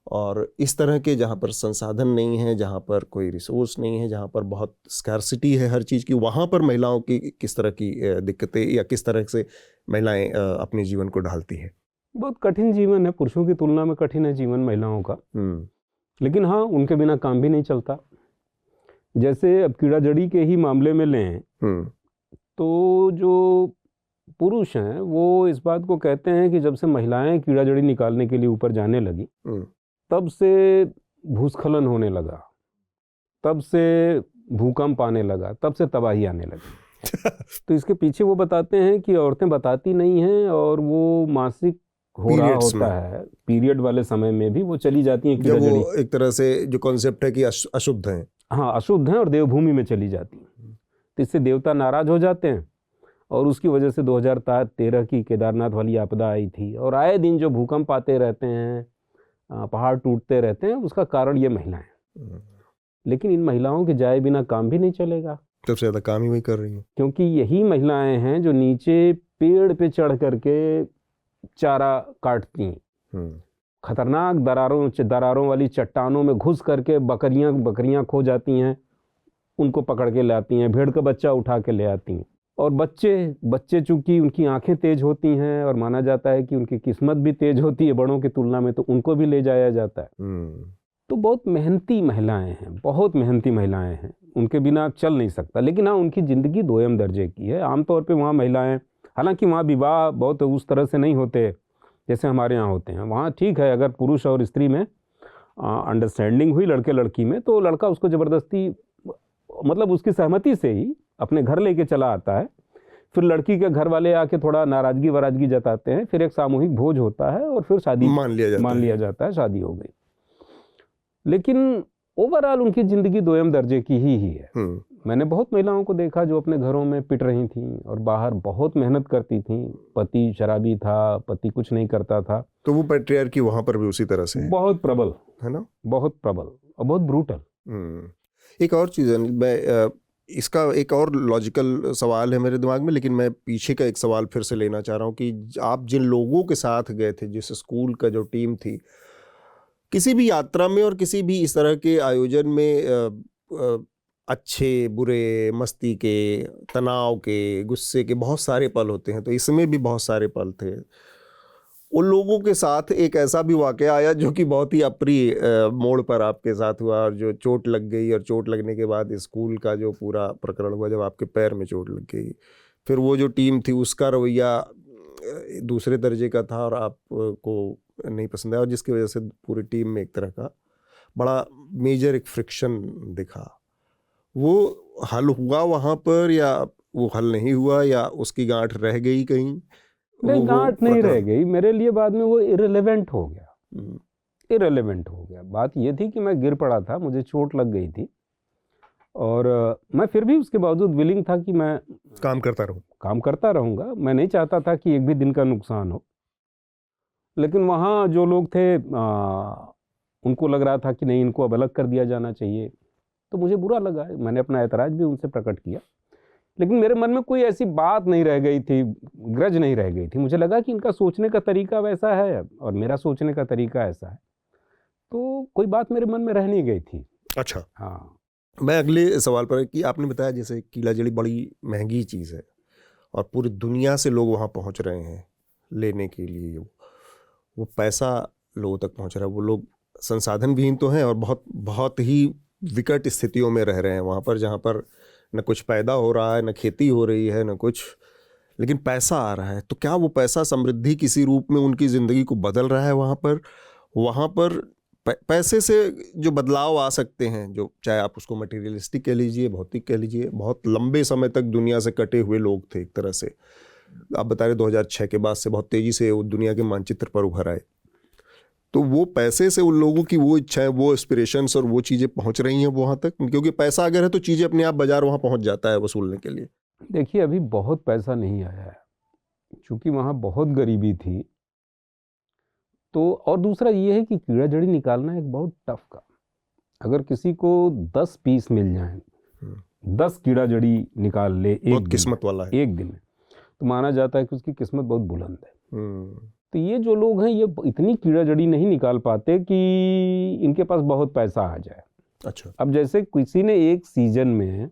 और इस तरह के जहाँ पर संसाधन नहीं है, जहाँ पर कोई रिसोर्स नहीं है, जहाँ पर बहुत स्कैर्सिटी है हर चीज़ की, वहाँ पर महिलाओं की किस तरह की दिक्कतें या किस तरह से महिलाएं अपने जीवन को ढालती हैं। बहुत कठिन जीवन है, पुरुषों की तुलना में कठिन है जीवन महिलाओं का। लेकिन हाँ, उनके बिना काम भी नहीं चलता। जैसे अब कीड़ा जड़ी के ही मामले में लें तो जो पुरुष हैं वो इस बात को कहते हैं कि जब से महिलाएं कीड़ा जड़ी निकालने के लिए ऊपर जाने लगी, तब से भूस्खलन होने लगा, तब से भूकंप आने लगा, तब से तबाही आने लगी। तो इसके पीछे वो बताते हैं कि औरतें बताती नहीं हैं, और वो मासिक हो रहा होता है, पीरियड वाले समय में भी वो चली जाती हैं कीड़ा जड़ी। वो एक तरह से जो कॉन्सेप्ट है कि अशुद्ध हैं, हाँ, अशुद्ध हैं, और देवभूमि में चली जाती हैं। तो इससे देवता नाराज हो जाते हैं, और उसकी वजह से 2013 की केदारनाथ वाली आपदा आई थी, और आए दिन जो भूकंप आते रहते हैं, पहाड़ टूटते रहते हैं, उसका कारण ये महिलाएं। लेकिन इन महिलाओं के जाए बिना काम भी नहीं चलेगा। सबसे ज़्यादा काम ही वही कर रही हैं, क्योंकि यही महिलाएं हैं जो नीचे पेड़ पे चढ़ करके चारा काटती हैं। खतरनाक दरारों वाली चट्टानों में घुस करके बकरियां खो जाती हैं, उनको पकड़ के लाती हैं, भेड़ का बच्चा उठा के ले आती हैं। और बच्चे चूंकि उनकी आंखें तेज होती हैं और माना जाता है कि उनकी किस्मत भी तेज होती है बड़ों की तुलना में, तो उनको भी ले जाया जाता है। तो बहुत मेहनती महिलाएं हैं, बहुत मेहनती महिलाएं हैं, उनके बिना चल नहीं सकता। लेकिन हाँ, उनकी ज़िंदगी दोयम दर्जे की है। आमतौर पे वहाँ महिलाएं, हालांकि वहाँ विवाह बहुत उस तरह से नहीं होते जैसे हमारे यहाँ होते हैं। वहाँ ठीक है, अगर पुरुष और स्त्री में अंडरस्टैंडिंग हुई लड़के लड़की में, तो लड़का उसको ज़बरदस्ती, मतलब उसकी सहमति से ही अपने घर लेके चला आता है। फिर लड़की के घर वाले आके थोड़ा नाराज़गी वराजगी जताते हैं, फिर एक सामूहिक भोज होता है और फिर शादी मान लिया जाता है, शादी हो गई। लेकिन ओवरऑल उनकी ज़िंदगी दोयम दर्जे की ही है। मैंने बहुत महिलाओं को देखा जो अपने घरों में पिट रही थीं और बाहर बहुत मेहनत करती थीं। पति शराबी था, पति कुछ नहीं करता था। तो वो पैट्रियार्की वहाँ पर भी उसी तरह से है। बहुत प्रबल है ना, बहुत प्रबल और बहुत ब्रूटल। एक और चीज़ है, मैं इसका एक और लॉजिकल सवाल है मेरे दिमाग में, लेकिन मैं पीछे का एक सवाल फिर से लेना चाह रहा हूँ कि आप जिन लोगों के साथ गए थे, जिस स्कूल का जो टीम थी, किसी भी यात्रा में और किसी भी इस तरह के आयोजन में अच्छे बुरे, मस्ती के, तनाव के, गुस्से के बहुत सारे पल होते हैं। तो इसमें भी बहुत सारे पल थे। उन लोगों के साथ एक ऐसा भी वाक़या आया जो कि बहुत ही अप्रिय मोड़ पर आपके साथ हुआ, और जो चोट लग गई, और चोट लगने के बाद स्कूल का जो पूरा प्रकरण हुआ जब आपके पैर में चोट लग गई, फिर वो जो टीम थी उसका रवैया दूसरे दर्जे का था और आपको नहीं पसंद आया, और जिसकी वजह से पूरी टीम में एक तरह का बड़ा मेजर एक फ्रिक्शन दिखा। वो हल हुआ वहाँ पर, या वो हल नहीं हुआ, या उसकी गांठ रह गई कहीं? नहीं, गांठ नहीं रह गई मेरे लिए। बाद में वो इररिलेवेंट हो गया। बात ये थी कि मैं गिर पड़ा था, मुझे चोट लग गई थी, और मैं फिर भी उसके बावजूद विलिंग था कि मैं काम करता रहूँगा। मैं नहीं चाहता था कि एक भी दिन का नुकसान हो। लेकिन वहाँ जो लोग थे उनको लग रहा था कि नहीं, इनको अब अलग कर दिया जाना चाहिए। तो मुझे बुरा लगा, मैंने अपना ऐतराज़ भी उनसे प्रकट किया। लेकिन मेरे मन में कोई ऐसी बात नहीं रह गई थी, ग्रज नहीं रह गई थी। मुझे लगा कि इनका सोचने का तरीका वैसा है और मेरा सोचने का तरीका ऐसा है, तो कोई बात मेरे मन में रह नहीं गई थी। अच्छा, हाँ। मैं अगले सवाल पर, कि आपने बताया जैसे कीला जड़ी बड़ी महंगी चीज़ है और पूरी दुनिया से लोग वहाँ पहुँच रहे हैं लेने के लिए। वो पैसा लोगों तक पहुँच रहा है, वो लोग संसाधन विहीन तो हैं और बहुत बहुत ही विकट स्थितियों में रह रहे हैं वहाँ पर, जहाँ पर न कुछ पैदा हो रहा है, न खेती हो रही है, न कुछ, लेकिन पैसा आ रहा है। तो क्या वो पैसा समृद्धि किसी रूप में उनकी ज़िंदगी को बदल रहा है वहाँ पर पैसे से जो बदलाव आ सकते हैं, जो चाहे आप उसको मटेरियलिस्टिक कह लीजिए, भौतिक कह लीजिए, बहुत लंबे समय तक दुनिया से कटे हुए लोग थे एक तरह से। आप बता रहे 2006 के बाद से बहुत तेज़ी से वो दुनिया के मानचित्र पर उभर आए। तो वो पैसे से उन लोगों की वो इच्छाएं, वो एस्पिरेशंस और वो चीज़ें पहुंच रही हैं वहाँ तक, क्योंकि पैसा अगर है तो चीज़ें अपने आप बाजार वहाँ पहुँच जाता है वसूलने के लिए। देखिए, अभी बहुत पैसा नहीं आया है क्योंकि वहाँ बहुत गरीबी थी। तो और दूसरा ये है कि कीड़ा जड़ी निकालना एक बहुत टफ काम। अगर किसी को 10 पीस मिल जाएं, 10 कीड़ा जड़ी निकाल ले एक किस्मत वाला है एक दिन में, तो माना जाता है कि उसकी किस्मत बहुत बुलंद है। तो ये जो लोग हैं, ये इतनी कीड़ा जड़ी नहीं निकाल पाते कि इनके पास बहुत पैसा आ जाए। अच्छा। अब जैसे किसी ने एक सीजन में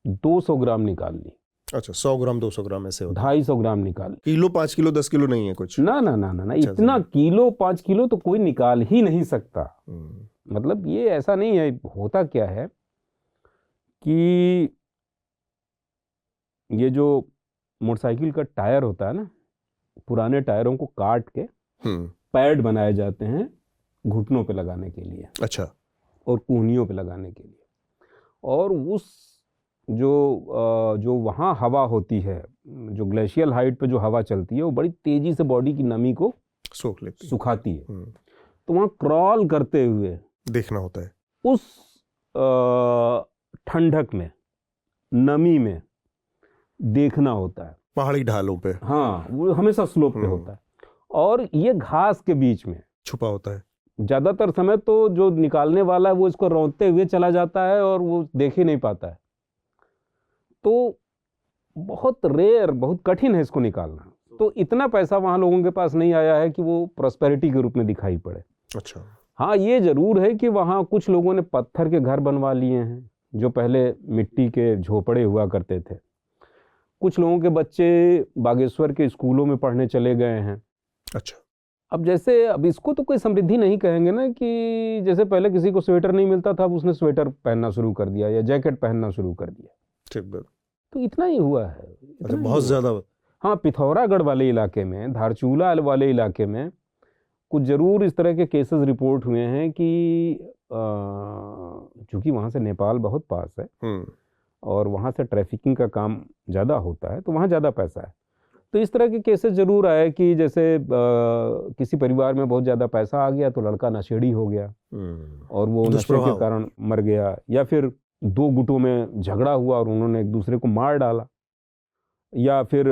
200 ग्राम निकाल ली। अच्छा, 100 ग्राम 200 ग्राम ऐसे होता है। 250 ग्राम निकाल ली। किलो 5 किलो 10 किलो नहीं है कुछ? ना ना ना ना, ना। अच्छा, इतना किलो 5 किलो तो कोई निकाल ही नहीं सकता। मतलब ये ऐसा नहीं है। होता क्या है कि ये जो मोटरसाइकिल का टायर होता है ना, पुराने टायरों को काट के पैड बनाए जाते हैं घुटनों पे लगाने के लिए। अच्छा। और कूहनियों पे लगाने के लिए। और उस जो वहाँ हवा होती है, जो ग्लेशियल हाइट पे जो हवा चलती है, वो बड़ी तेजी से बॉडी की नमी को सोख लेती है, सुखाती है। तो वहाँ क्रॉल करते हुए देखना होता है, उस ठंडक में, नमी में देखना होता है, पहाड़ी ढालों पे। हाँ, वो हमेशा स्लोप पे होता है और ये घास के बीच में छुपा होता है। ज़्यादातर समय तो जो निकालने वाला है वो इसको रौंदते हुए चला जाता है और वो देख ही नहीं पाता है। तो बहुत रेयर, बहुत कठिन है इसको निकालना। तो इतना पैसा वहाँ लोगों के पास नहीं आया है कि वो प्रॉस्पेरिटी के रूप में दिखाई पड़े। अच्छा। हाँ, ये जरूर है कि वहाँ कुछ लोगों ने पत्थर के घर बनवा लिए हैं जो पहले मिट्टी के झोपड़े हुआ करते थे। कुछ लोगों के बच्चे बागेश्वर के स्कूलों में पढ़ने चले गए हैं। अच्छा। अब जैसे अब इसको तो कोई समृद्धि नहीं कहेंगे ना, कि जैसे पहले किसी को स्वेटर नहीं मिलता था, अब उसने स्वेटर पहनना शुरू कर दिया या जैकेट पहनना शुरू कर दिया। ठीक बात। तो इतना ही हुआ है। अच्छा, बहुत ज्यादा। हाँ, पिथौरागढ़ वाले इलाके में, धारचूला वाले इलाके में कुछ जरूर इस तरह के केसेस रिपोर्ट हुए हैं कि चूंकि वहाँ से नेपाल बहुत पास है और वहाँ से ट्रैफिकिंग का काम ज़्यादा होता है, तो वहाँ ज़्यादा पैसा है। तो इस तरह के केसेस जरूर आए कि जैसे किसी परिवार में बहुत ज़्यादा पैसा आ गया तो लड़का नशेड़ी हो गया और वो नशे के कारण मर गया, या फिर दो गुटों में झगड़ा हुआ और उन्होंने एक दूसरे को मार डाला, या फिर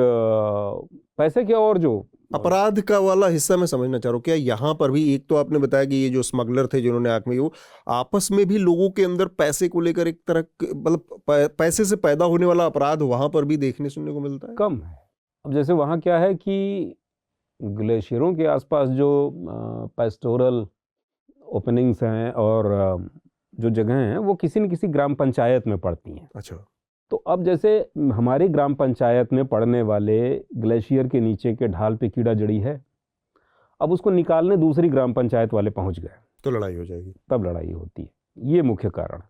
पैसे के और जो अपराध का वाला हिस्सा मैं समझना चाह रहा हूँ। क्या यहाँ पर भी, एक तो आपने बताया कि ये जो स्मगलर थे जिन्होंने आंख में, वो आपस में भी लोगों के अंदर पैसे को लेकर एक तरह मतलब पैसे से पैदा होने वाला अपराध वहां पर भी देखने सुनने को मिलता है? कम है। अब जैसे वहाँ क्या है कि ग्लेशियरों के आसपास जो पेस्टोरल ओपनिंग्स हैं और जो जगह हैं वो किसी न किसी ग्राम पंचायत में पड़ती हैं। अच्छा। तो अब जैसे हमारी ग्राम पंचायत में पड़ने वाले ग्लेशियर के नीचे के ढाल पे कीड़ा जड़ी है, अब उसको निकालने दूसरी ग्राम पंचायत वाले पहुंच गए तो लड़ाई हो जाएगी, तब लड़ाई होती है। ये मुख्य कारण।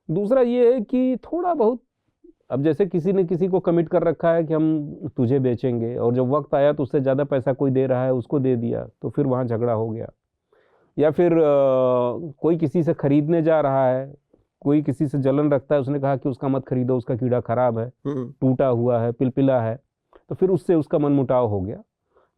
दूसरा ये है कि थोड़ा बहुत, अब जैसे किसी ने किसी को कमिट कर रखा है कि हम तुझे बेचेंगे, और जब वक्त आया तो उससे ज़्यादा पैसा कोई दे रहा है, उसको दे दिया, तो फिर वहाँ झगड़ा हो गया। या फिर कोई किसी से खरीदने जा रहा है, कोई किसी से जलन रखता है, उसने कहा कि उसका मत खरीदो, उसका कीड़ा खराब है, टूटा हुआ है, पिलपिला है, तो फिर उससे उसका मनमुटाव हो गया।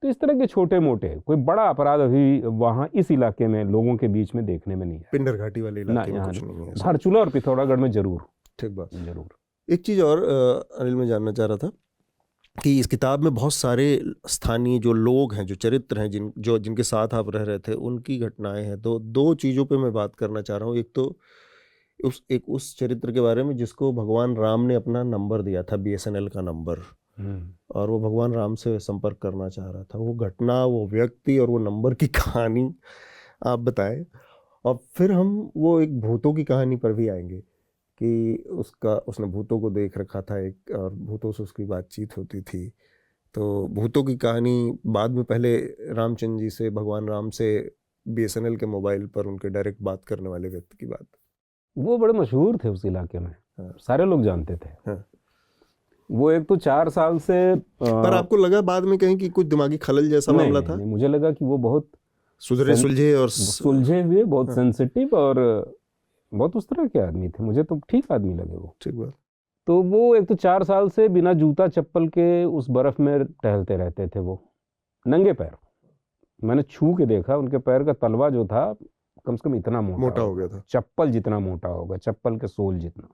तो इस तरह के छोटे मोटे, कोई बड़ा अपराध अभी वहाँ इस इलाके में लोगों के बीच में देखने में नहीं है। पिंडर घाटी वाले इलाके में कुछ नहीं है। धारचूला और पिथौरागढ़ में जरूर। ठीक बात। जरूर। एक चीज़ और अनिल, मैं जानना चाह रहा था कि इस किताब में बहुत सारे स्थानीय जो लोग हैं, जो चरित्र हैं, जिनके साथ आप रह रहे थे, उनकी घटनाएं हैं। तो दो चीज़ों पे मैं बात करना चाह रहा हूँ। एक तो उस चरित्र के बारे में जिसको भगवान राम ने अपना नंबर दिया था, BSNL का नंबर, और वो भगवान राम से संपर्क करना चाह रहा था। वो घटना, वो व्यक्ति और वो नंबर की कहानी आप बताएं। और फिर हम वो एक भूतों की कहानी पर भी आएंगे कि उसने भूतों को देख रखा था एक, और भूतों से उसकी बातचीत होती थी। तो भूतों की कहानी बाद में, पहले रामचंद्र जी से, भगवान राम से BSNL के मोबाइल पर उनके डायरेक्ट बात करने वाले व्यक्ति की बात। वो बड़े मशहूर थे उस इलाके में। हाँ। सारे लोग जानते थे। हाँ। वो एक तो 4 साल से पर आपको लगा बाद में कहीं कि कुछ दिमागी खलल जैसा मामला था? नहीं, मुझे लगा कि वो बहुत सुलझे हुए, बहुत सेंसिटिव और बहुत उस तरह के आदमी थे। मुझे तो ठीक आदमी लगे वो। ठीक बात। तो वो एक तो 4 साल से बिना जूता चप्पल के उस बर्फ में टहलते रहते थे, वो नंगे पैर। मैंने छू के देखा, उनके पैर का तलवा जो था कम से कम इतना मोटा हो गया था, चप्पल जितना मोटा होगा, चप्पल के सोल जितना।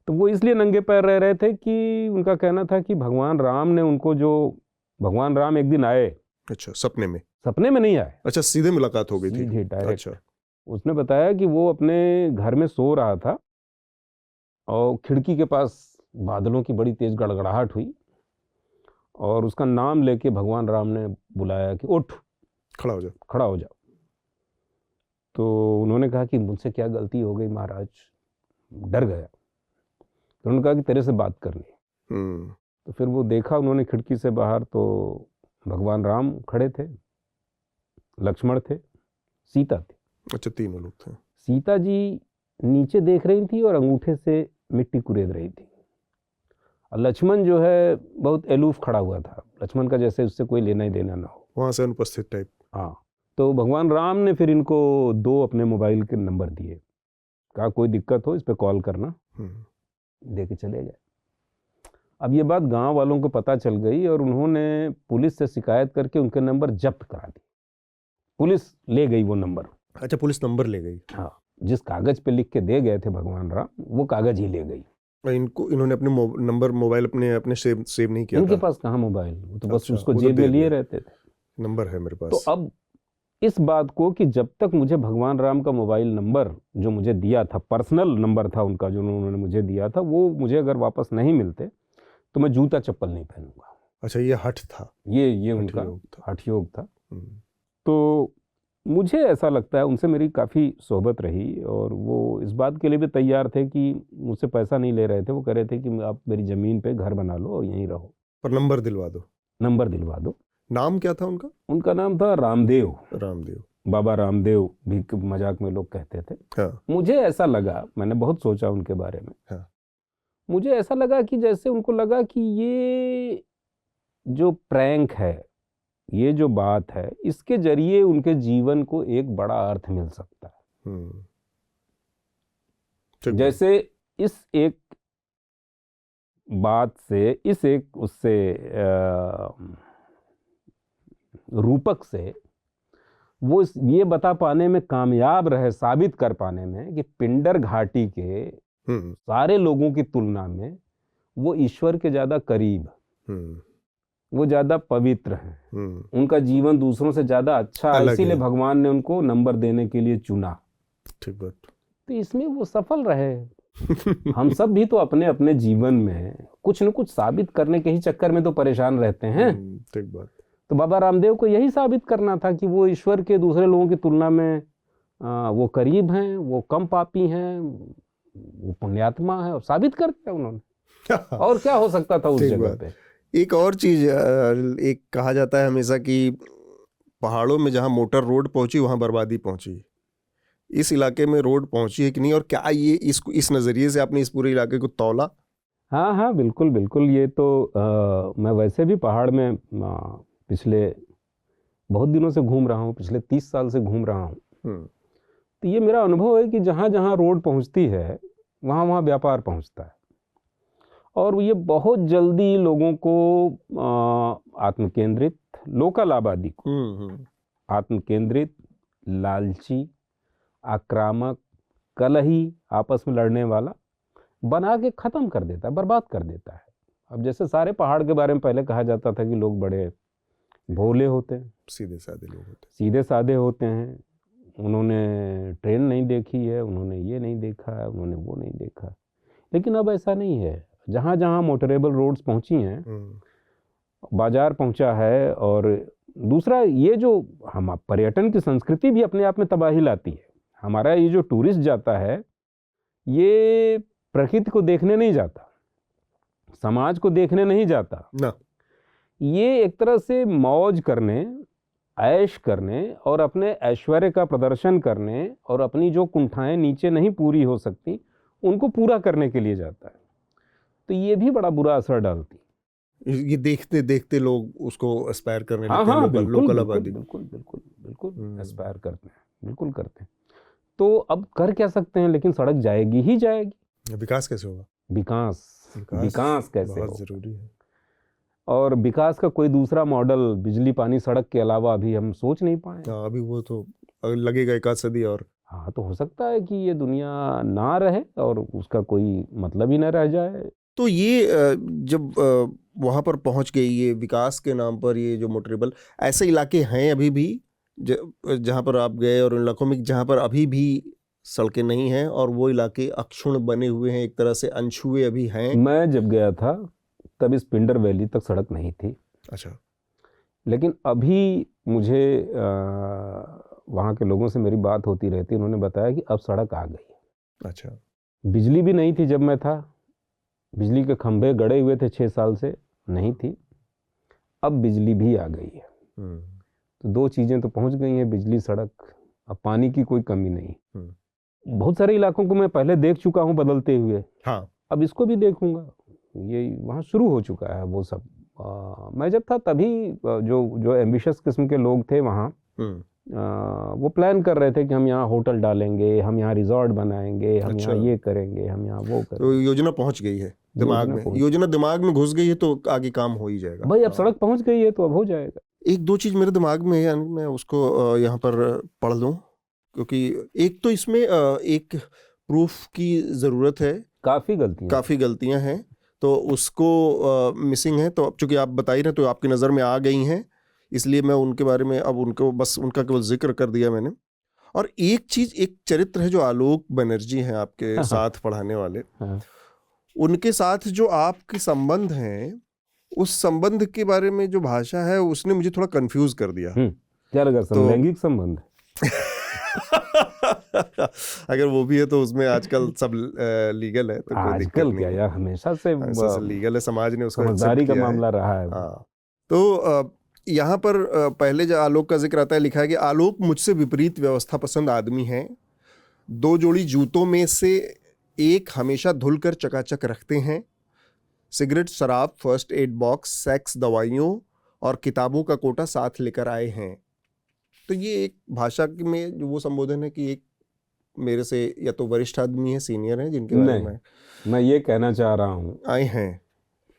तो वो इसलिए नंगे पैर रह रहे थे कि उनका कहना था कि भगवान राम ने उनको, जो भगवान राम एक दिन आए। अच्छा, सपने में नहीं आए? अच्छा, सीधे मुलाकात हो गई थी? सीधे डायरेक्ट। अच्छा। उसने बताया कि वो अपने घर में सो रहा था और खिड़की के पास बादलों की बड़ी तेज गड़गड़ाहट हुई और उसका नाम लेके भगवान राम ने बुलाया कि उठ, खड़ा हो जा। तो उन्होंने कहा कि मुझसे क्या गलती हो गई महाराज, डर गया। तो उन्होंने कहा कि तेरे से बात करनी। तो फिर वो देखा उन्होंने खिड़की से बाहर, तो भगवान राम खड़े थे, लक्ष्मण थे, सीता थी। अच्छा, 3 लोग थे। सीता जी नीचे देख रही थी और अंगूठे से मिट्टी कुरेद रही थी। और लक्ष्मण जो है बहुत एलूफ खड़ा हुआ था, लक्ष्मण का जैसे उससे कोई लेना ही देना ना हो, वहाँ से अनुपस्थित टाइप। हाँ। तो भगवान राम ने फिर इनको 2 अपने मोबाइल के नंबर दिए, कहा कोई दिक्कत हो इस पे कॉल करना, दे के चले गए। अब ये बात गांव वालों को पता चल गई और उन्होंने पुलिस से शिकायत करके उनके नंबर जब्त करा दिए। पुलिस ले गई वो नंबर। अच्छा, पुलिस नंबर ले गई? हाँ, जिस कागज पे लिख के दे गए थे भगवान राम, वो कागज ही ले गई। इन्होंने अपने नंबर मोबाइल अपने सेव नहीं किया? इनके पास कहाँ मोबाइल, वो तो बस उसको जेब में लिए रहते थे। नंबर है मेरे पास। तो अब इस बात को कि जब तक मुझे भगवान राम का मोबाइल नंबर जो मुझे दिया था, पर्सनल नंबर था उनका जो उन्होंने मुझे दिया था, वो मुझे अगर वापस नहीं मिलते तो मैं जूता चप्पल नहीं पहनूंगा। अच्छा, ये हठ था, ये उनका योग था। हठ योग था। तो मुझे ऐसा लगता है, उनसे मेरी काफ़ी सोहबत रही और वो इस बात के लिए भी तैयार थे कि मुझसे पैसा नहीं ले रहे थे। वो कह रहे थे कि आप मेरी ज़मीन पे घर बना लो और यहीं रहो, पर नंबर दिलवा दो। नंबर दिलवा दो। नाम क्या था उनका? उनका नाम था रामदेव। रामदेव, बाबा रामदेव भी मजाक में लोग कहते थे। हाँ। मुझे ऐसा लगा, मैंने बहुत सोचा उनके बारे में, हाँ। मुझे ऐसा लगा कि जैसे उनको लगा कि ये जो प्रैंक है, ये जो बात है, इसके जरिए उनके जीवन को एक बड़ा अर्थ मिल सकता है। जैसे इस एक बात से, इस एक उससे रूपक से वो ये बता पाने में कामयाब रहे, साबित कर पाने में कि पिंडर घाटी के सारे लोगों की तुलना में वो ईश्वर के ज्यादा करीब, वो ज्यादा पवित्र हैं, उनका जीवन दूसरों से ज्यादा अच्छा है, इसीलिए भगवान ने उनको नंबर देने के लिए चुना। ठीक बात। तो इसमें वो सफल रहे। हम सब भी तो अपने अपने जीवन में कुछ न कुछ साबित करने के ही चक्कर में तो परेशान रहते हैं। ठीक बात। तो बाबा रामदेव को यही साबित करना था कि वो ईश्वर के दूसरे लोगों की तुलना में वो करीब हैं, वो कम पापी हैं, वो पुण्यात्मा है, और साबित कर दिया उन्होंने। और क्या हो सकता था उस जगह पे। एक और चीज, एक कहा जाता है हमेशा कि पहाड़ों में जहां मोटर रोड पहुंची वहां बर्बादी पहुंची। इस इलाके में रोड पहुंची है कि नहीं, और क्या ये इस नजरिए से आपने इस पूरे इलाके को तौला? हाँ, बिल्कुल बिल्कुल। ये तो मैं वैसे भी पहाड़ में पिछले बहुत दिनों से घूम रहा हूँ, पिछले 30 साल से घूम रहा हूँ। तो ये मेरा अनुभव है कि जहाँ जहाँ रोड पहुँचती है वहाँ वहाँ व्यापार पहुँचता है, और ये बहुत जल्दी लोगों को आत्मकेंद्रित, लोकल आबादी को आत्मकेंद्रित, लालची, आक्रामक, कलही, आपस में लड़ने वाला बना के ख़त्म कर देता है, बर्बाद कर देता है। अब जैसे सारे पहाड़ के बारे में पहले कहा जाता था कि लोग बड़े भोले होते हैं, सीधे साधे लोग होते हैं, सीधे साधे होते हैं, उन्होंने ट्रेन नहीं देखी है, उन्होंने ये नहीं देखा है, उन्होंने वो नहीं देखा। लेकिन अब ऐसा नहीं है। जहाँ जहाँ मोटरेबल रोड्स पहुँची हैं, बाजार पहुँचा है, और दूसरा ये जो हम पर्यटन की संस्कृति भी अपने आप में तबाही लाती है। हमारा ये जो टूरिस्ट जाता है, ये प्रकृति को देखने नहीं जाता, समाज को देखने नहीं जाता ना। ये एक तरह से मौज करने, ऐश करने और अपने ऐश्वर्य का प्रदर्शन करने, और अपनी जो कुंठाएं नीचे नहीं पूरी हो सकती उनको पूरा करने के लिए जाता है। तो ये भी बड़ा बुरा असर डालती। ये देखते देखते लोग उसको एस्पायर करने लगते हैं। लोकल आबादी बिल्कुल एस्पायर करते हैं, बिल्कुल करते हैं। तो अब कर क्या सकते हैं, लेकिन सड़क जाएगी ही जाएगी। विकास कैसे होगा? विकास कैसे बहुत जरूरी है। और विकास का कोई दूसरा मॉडल बिजली, पानी, सड़क के अलावा अभी हम सोच नहीं पाए। अभी वो तो लगेगा 1 आध सदी और। हाँ, तो हो सकता है कि ये दुनिया ना रहे और उसका कोई मतलब ही ना रह जाए। तो ये जब वहाँ पर पहुँच गई, ये विकास के नाम पर ये जो मोटरेबल, ऐसे इलाके हैं अभी भी जहाँ पर आप गए, और उन इलाकों में जहाँ पर अभी भी सड़कें नहीं हैं, और वो इलाके अक्षुण्ण बने हुए हैं, एक तरह से अनछुए अभी हैं? मैं जब गया था तब इस पिंडर वैली तक सड़क नहीं थी। अच्छा। लेकिन अभी मुझे वहाँ के लोगों से मेरी बात होती रहती, उन्होंने बताया कि अब सड़क आ गई है। अच्छा। बिजली भी नहीं थी जब मैं था, बिजली के खंभे गड़े हुए थे 6 साल से, नहीं थी। अब बिजली भी आ गई है। तो 2 चीज़ें तो पहुँच गई हैं, बिजली, सड़क। अब पानी की कोई कमी नहीं। बहुत सारे इलाकों को मैं पहले देख चुका हूँ बदलते हुए। हाँ। अब इसको भी देखूंगा। ये वहाँ शुरू हो चुका है वो सब। मैं जब था तभी जो एम्बिशियस किस्म के लोग थे वहाँ, वो प्लान कर रहे थे कि हम यहाँ होटल डालेंगे, हम यहाँ रिजॉर्ट बनाएंगे, हम यहाँ ये करेंगे, हम यहाँ वो करेंगे। तो योजना पहुँच गई है दिमाग में, योजना दिमाग में घुस गई है, तो आगे काम हो ही जाएगा भाई। अब सड़क पहुँच गई है तो अब हो जाएगा। 1-2 चीज़ मेरे दिमाग में है, मैं उसको यहाँ पर पढ़ लूँ, क्योंकि एक तो इसमें एक प्रूफ की ज़रूरत है। काफ़ी गलतियाँ हैं, तो उसको मिसिंग है। तो अब चूँकि आप बता ही रहे, तो आपकी नज़र में आ गई हैं, इसलिए मैं उनके बारे में अब उनका केवल जिक्र कर दिया मैंने। और एक चीज़, एक चरित्र है जो आलोक बनर्जी हैं आपके साथ पढ़ाने वाले, उनके साथ जो आपके संबंध हैं, उस संबंध के बारे में जो भाषा है उसने मुझे थोड़ा कंफ्यूज कर दिया। क्या लगा लैंगिक संबंध? अगर वो भी है तो उसमें आजकल सब लीगल है, तो कोई दिक्कत नहीं क्या यार, हमेशा से लीगल है, समाज ने उसको समझदारी का मामला रहा है। हाँ, तो यहाँ पर पहले जो आलोक का जिक्र आता है, लिखा है कि आलोक मुझसे विपरीत व्यवस्था पसंद आदमी है। 2 जोड़ी जूतों में से एक हमेशा धुलकर चकाचक रखते हैं। सिगरेट, शराब, फर्स्ट एड बॉक्स, सेक्स, दवाइयों और किताबों का कोटा साथ लेकर आए हैं। तो ये एक भाषा में जो वो संबोधन है कि एक मेरे से या तो वरिष्ठ आदमी है, सीनियर है, जिनके बारे में मैं ये कहना चाह रहा हूँ आए हैं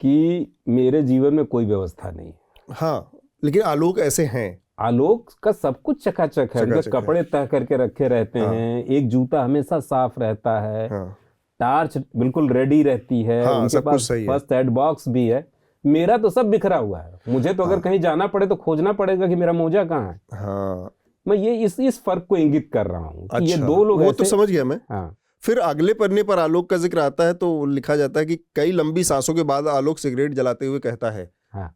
कि मेरे जीवन में कोई व्यवस्था नहीं। हाँ, लेकिन आलोक ऐसे हैं। आलोक का सब कुछ चकाचक है, उनके कपड़े तह करके रखे रहते हैं, एक जूता हमेशा साफ रहता है, टार्च बिल्कुल रेडी रहती है, उनके पास फर्स्ट एड बॉक्स भी है। मेरा तो सब बिखरा हुआ है। मुझे तो अगर कहीं जाना पड़े तो खोजना पड़ेगा कि मेरा मोजा कहाँ है। हाँ, मैं ये इस फर्क को इंगित कर रहा हूँ कि ये 2 लोग वो तो समझ गया मैं। हाँ। फिर अगले पन्ने पर आलोक का जिक्र आता है तो लिखा जाता है कि कई लंबी सांसों के बाद आलोक सिगरेट जलाते हुए कहता है। हाँ।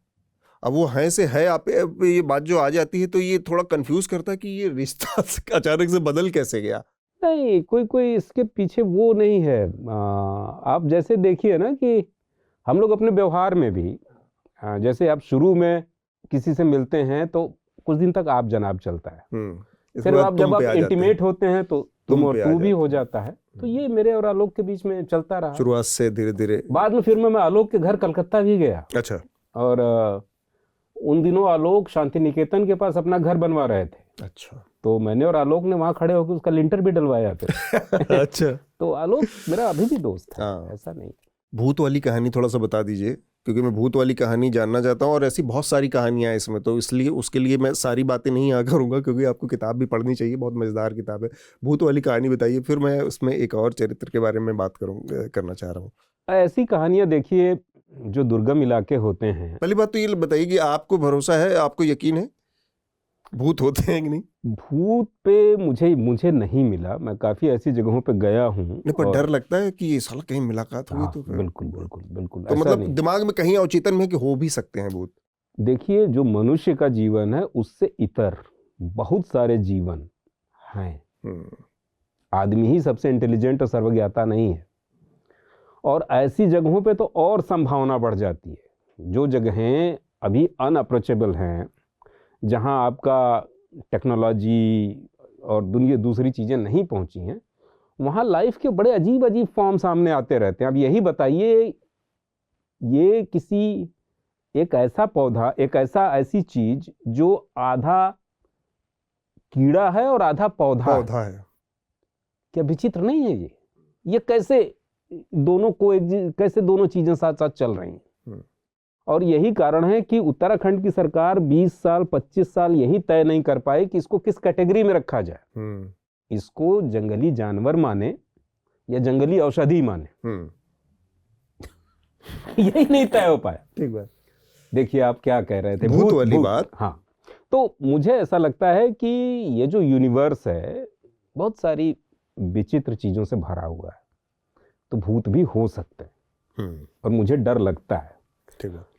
अब वो है से है, आप ये बात जो आ जाती है तो ये थोड़ा कंफ्यूज करता है कि ये रिश्ता अचानक से बदल कैसे गया। नहीं, कोई इसके पीछे वो नहीं है। आप जैसे देखिए ना कि हम लोग अपने व्यवहार में भी, जैसे आप शुरू में किसी से मिलते हैं तो कुछ दिन तक आप जनाब चलता है, फिर जब आप इंटीमेट होते हैं तो तुम और तू भी हो जाता है। तो ये मेरे और आलोक के बीच में चलता रहा शुरुआत से धीरे धीरे। बाद में फिर मैं आलोक के घर कलकत्ता भी गया। अच्छा। और उन दिनों आलोक शांति निकेतन के पास अपना घर बनवा रहे थे। अच्छा। तो मैंने और आलोक ने वहां खड़े होकर उसका लिंटर भी डलवाया फिर। अच्छा। तो आलोक मेरा अभी भी दोस्त है। ऐसा नहीं। भूत वाली कहानी थोड़ा सा बता दीजिए, क्योंकि मैं भूत वाली कहानी जानना चाहता हूँ और ऐसी बहुत सारी कहानियां हैं इसमें, तो इसलिए उसके लिए मैं सारी बातें नहीं यहाँ करूँगा, क्योंकि आपको किताब भी पढ़नी चाहिए, बहुत मज़ेदार किताब है। भूत वाली कहानी बताइए, फिर मैं उसमें एक और चरित्र के बारे में बात करना चाह रहा हूँ। ऐसी कहानियां देखिए जो दुर्गम इलाके होते हैं। पहली बात तो ये बताइए कि आपको भरोसा है, आपको यकीन है भूत होते हैं कि नहीं? भूत पे मुझे नहीं मिला। मैं काफी ऐसी जगहों पे गया हूँ। नहीं, पर डर लगता है कि ये साला कहीं मुलाकात हुई तो। बिल्कुल। तो मतलब दिमाग में कहीं अवचेतन में कि हो भी सकते हैं भूत। देखिए, जो मनुष्य का जीवन है उससे इतर बहुत सारे जीवन हैं। आदमी ही सबसे इंटेलिजेंट और सर्वज्ञाता नहीं है। और ऐसी जगहों पे तो और संभावना बढ़ जाती है। जो जगहें अभी अनअप्रोचेबल हैं, जहां आपका टेक्नोलॉजी और दुनिया दूसरी चीज़ें नहीं पहुंची हैं, वहां लाइफ के बड़े अजीब अजीब फॉर्म सामने आते रहते हैं। अब यही बताइए, ये किसी एक ऐसा पौधा, ऐसी चीज जो आधा कीड़ा है और आधा पौधा है, क्या विचित्र नहीं है? ये कैसे दोनों चीजें साथ साथ चल रही हैं। और यही कारण है कि उत्तराखंड की सरकार 20 साल 25 साल यही तय नहीं कर पाई कि इसको किस कैटेगरी में रखा जाए। इसको जंगली जानवर माने या जंगली औषधि माने, यही नहीं तय हो पाया। ठीक बात। देखिए, आप क्या कह रहे थे, भूत वाली बात। हाँ, तो मुझे ऐसा लगता है कि ये जो यूनिवर्स है बहुत सारी विचित्र चीजों से भरा हुआ है, तो भूत भी हो सकते हैं। और मुझे डर लगता है।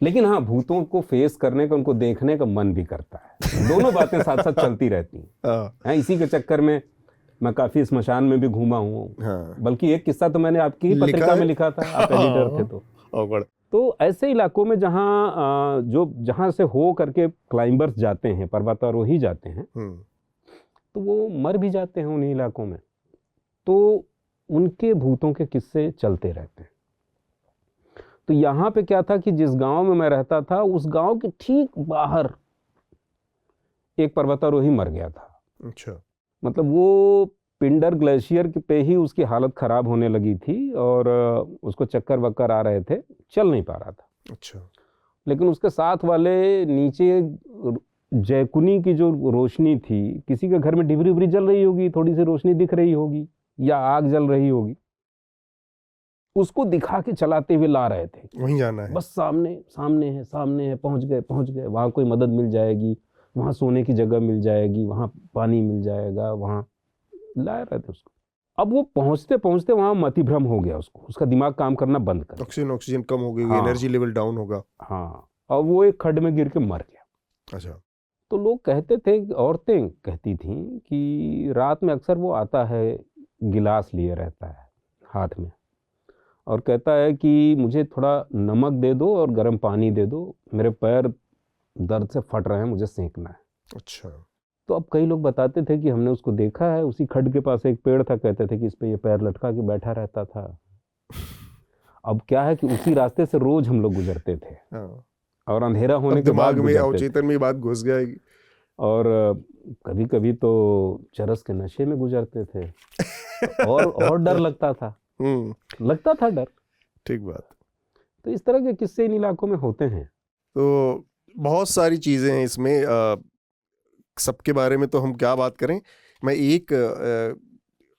लेकिन हाँ, भूतों को फेस करने का, उनको देखने का मन भी करता है। दोनों बातें साथ साथ चलती रहती हैं। इसी के चक्कर में मैं काफी स्मशान में भी घूमा हूँ। बल्कि एक किस्सा तो मैंने आपकी ही पत्रिका में लिखा था, आप एडिटर थे तो ऐसे इलाकों में जहाँ से हो करके क्लाइंबर्स जाते हैं, पर्वतारोही जाते हैं, तो वो मर भी जाते हैं उन्हीं इलाकों में। तो उनके भूतों के किस्से चलते रहते हैं। तो यहाँ पे क्या था कि जिस गांव में मैं रहता था, उस गांव के ठीक बाहर एक पर्वतारोही मर गया था। अच्छा। मतलब वो पिंडर ग्लेशियर पे ही उसकी हालत खराब होने लगी थी और उसको चक्कर वक्कर आ रहे थे, चल नहीं पा रहा था। अच्छा। लेकिन उसके साथ वाले नीचे जैकुनी की जो रोशनी थी, किसी के घर में डिबरी उबरी जल रही होगी, थोड़ी सी रोशनी दिख रही होगी या आग जल रही होगी, उसको दिखा के चलाते हुए ला रहे थे। वहीं जाना है, बस सामने है, पहुंच गए, वहां कोई मदद मिल जाएगी, वहां सोने की जगह मिल जाएगी, वहां पानी मिल जाएगा, वहां ला रहे थे उसको। अब वो पहुंचते पहुंचते वहां मतिभ्रम हो गया, उसको, उसका दिमाग काम करना बंद कर दिया। ऑक्सीजन कम हो गई, हाँ, एनर्जी लेवल डाउन होगा। हाँ, और वो एक खड्ड में गिर के मर गया। अच्छा। तो लोग कहते थे, औरतें कहती थीं कि रात में अक्सर वो आता है, गिलास लिए रहता है हाथ में, और कहता है कि मुझे थोड़ा नमक दे दो और गर्म पानी दे दो, मेरे पैर दर्द से फट रहे हैं, मुझे सेंकना है। अच्छा। तो अब कई लोग बताते थे कि हमने उसको देखा है, उसी खड्ड के पास एक पेड़ था, कहते थे कि इस पे ये पैर लटका के बैठा रहता था। अब क्या है कि उसी रास्ते से रोज हम लोग गुजरते थे, हाँ। और अंधेरा होने अब के बाद दिमाग में गुजरते थे। अवचेतन में ये बात घुस जाएगी। और कभी कभी तो चरस के नशे में गुजरते थे, और डर लगता था, लगता था डर। ठीक बात। तो इस तरह के किस्से इन इलाकों में होते हैं। तो बहुत सारी चीज़ें हैं इसमें, सबके बारे में तो हम क्या बात करें। मैं एक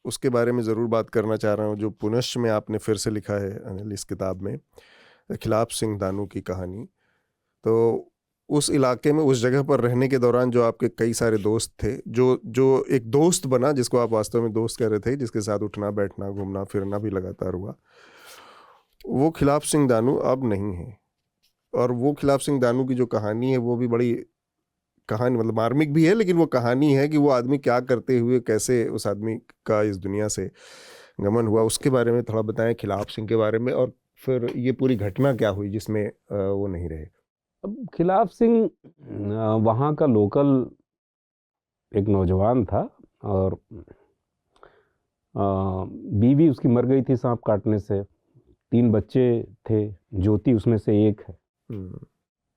उसके बारे में ज़रूर बात करना चाह रहा हूँ जो पुनश्च में आपने फिर से लिखा है अनिल, इस किताब में, खिलाफ सिंह दानू की कहानी। तो उस इलाके में, उस जगह पर रहने के दौरान जो आपके कई सारे दोस्त थे, जो एक दोस्त बना, जिसको आप वास्तव में दोस्त कह रहे थे, जिसके साथ उठना बैठना घूमना फिरना भी लगातार हुआ, वो खिलाफ सिंह दानू अब नहीं है। और वो खिलाफ सिंह दानू की जो कहानी है वो भी बड़ी कहानी, मतलब मार्मिक भी है, लेकिन वो कहानी है कि वो आदमी क्या करते हुए, कैसे उस आदमी का इस दुनिया से गमन हुआ, उसके बारे में थोड़ा बताएं, खिलाफ सिंह के बारे में, और फिर ये पूरी घटना क्या हुई जिसमें वो नहीं रहे। अब खिलाफ सिंह वहाँ का लोकल एक नौजवान था, और बीवी उसकी मर गई थी सांप काटने से, 3 बच्चे थे, ज्योति उसमें से एक है।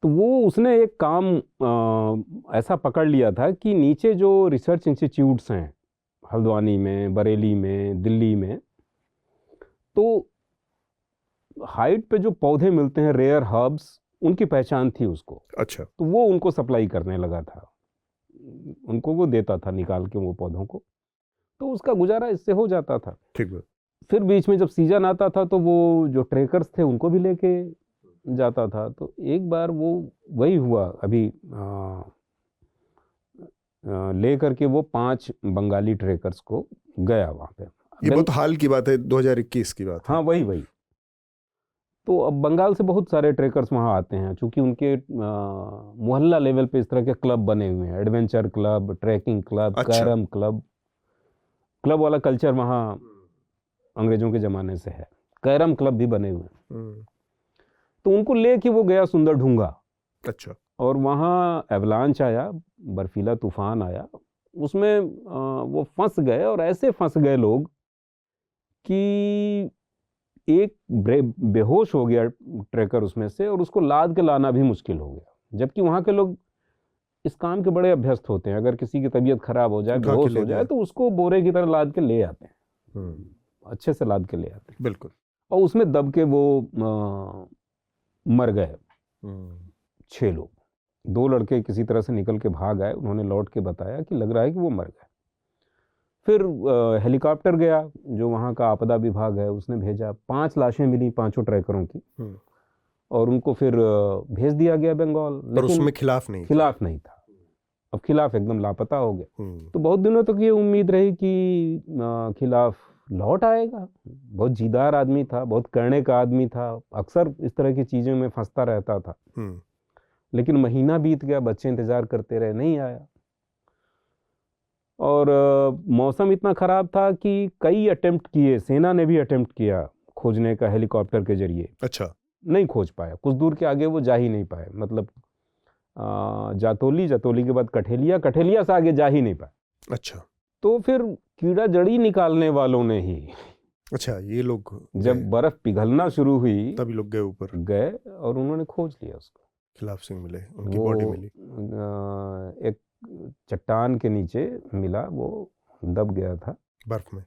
तो वो उसने एक काम ऐसा पकड़ लिया था कि नीचे जो रिसर्च इंस्टीट्यूट्स हैं, हल्द्वानी में, बरेली में, दिल्ली में, तो हाइट पे जो पौधे मिलते हैं, रेयर हर्ब्स, उनकी पहचान थी उसको। अच्छा। तो वो उनको सप्लाई करने लगा था, उनको वो देता था निकाल के वो पौधों को, तो उसका गुजारा इससे हो जाता था। ठीक है। फिर बीच में जब सीजन आता था तो वो जो ट्रेकर्स थे उनको भी लेके जाता था। तो एक बार वो वही हुआ, अभी ले करके वो 5 बंगाली ट्रेकर्स को गया वहाँ पे। ये बहुत हाल की बात है, 2021 की बात है। हाँ, वही। तो अब बंगाल से बहुत सारे ट्रेकर्स वहाँ आते हैं, चूँकि उनके मोहल्ला लेवल पे इस तरह के क्लब बने हुए हैं, एडवेंचर क्लब, ट्रैकिंग क्लब, अच्छा। कैरम क्लब वाला कल्चर वहाँ अंग्रेजों के ज़माने से है। कैरम क्लब भी बने हुए हैं। तो उनको लेके वो गया सुंदर ढूंगा। अच्छा। और वहाँ एवलांच आया, बर्फीला तूफान आया, उसमें वो फंस गए, और ऐसे फंस गए लोग कि एक बेहोश हो गया ट्रैकर उसमें से, और उसको लाद के लाना भी मुश्किल हो गया। जबकि वहाँ के लोग इस काम के बड़े अभ्यस्त होते हैं, अगर किसी की तबीयत खराब हो जाए, बेहोश हो जाए, तो उसको बोरे की तरह लाद के ले आते हैं, अच्छे से लाद के ले आते हैं। बिल्कुल। और उसमें दब के वो मर गए 6 लोग। 2 लड़के किसी तरह से निकल के भाग आए, उन्होंने लौट के बताया कि लग रहा है कि वो मर गए। फिर हेलीकॉप्टर गया, जो वहाँ का आपदा विभाग है उसने भेजा, 5 लाशें मिली 5 ट्रैकरों की, और उनको फिर भेज दिया गया बंगाल। लेकिन उसमें खिलाफ नहीं था। अब खिलाफ एकदम लापता हो गया। तो बहुत दिनों तक ये उम्मीद रही कि खिलाफ लौट आएगा। बहुत जीदार आदमी था, बहुत करने का आदमी था, अक्सर इस तरह की चीज़ों में फंसता रहता था। लेकिन महीना बीत गया, बच्चे इंतज़ार करते रहे, नहीं आया। और मौसम इतना ख़राब था कि कई अटेम्प्ट किए, सेना ने भी अटेम्प्ट किया खोजने का हेलीकॉप्टर के जरिए। अच्छा। नहीं खोज पाया, कुछ दूर के आगे वो जा ही नहीं पाए। मतलब जातोली के बाद कठेलिया से आगे जा ही नहीं पाए। अच्छा। तो फिर कीड़ा जड़ी निकालने वालों ने ही, अच्छा, ये लोग जब बर्फ पिघलना शुरू हुई तभी लोग गए ऊपर, गए, और उन्होंने खोज लिया उसको। खिलाफ सिंह मिले, उनकी बॉडी मिली। एक चट्टान के नीचे मिला, वो दब गया था बर्फ में,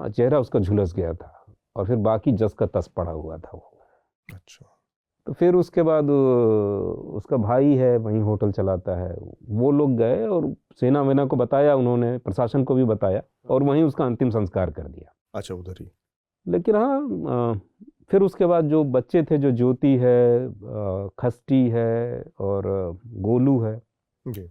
चेहरा उसका झुलस गया था, और फिर बाकी जस का तस पड़ा हुआ था वो। अच्छा। तो फिर उसके बाद उसका भाई है, वहीं होटल चलाता है, वो लोग गए और सेना वेना को बताया, उन्होंने प्रशासन को भी बताया, और वहीं उसका अंतिम संस्कार कर दिया। अच्छा, उधर ही। लेकिन हाँ, फिर उसके बाद जो बच्चे थे, जो ज्योति है, खस्टी है, और गोलू है जी,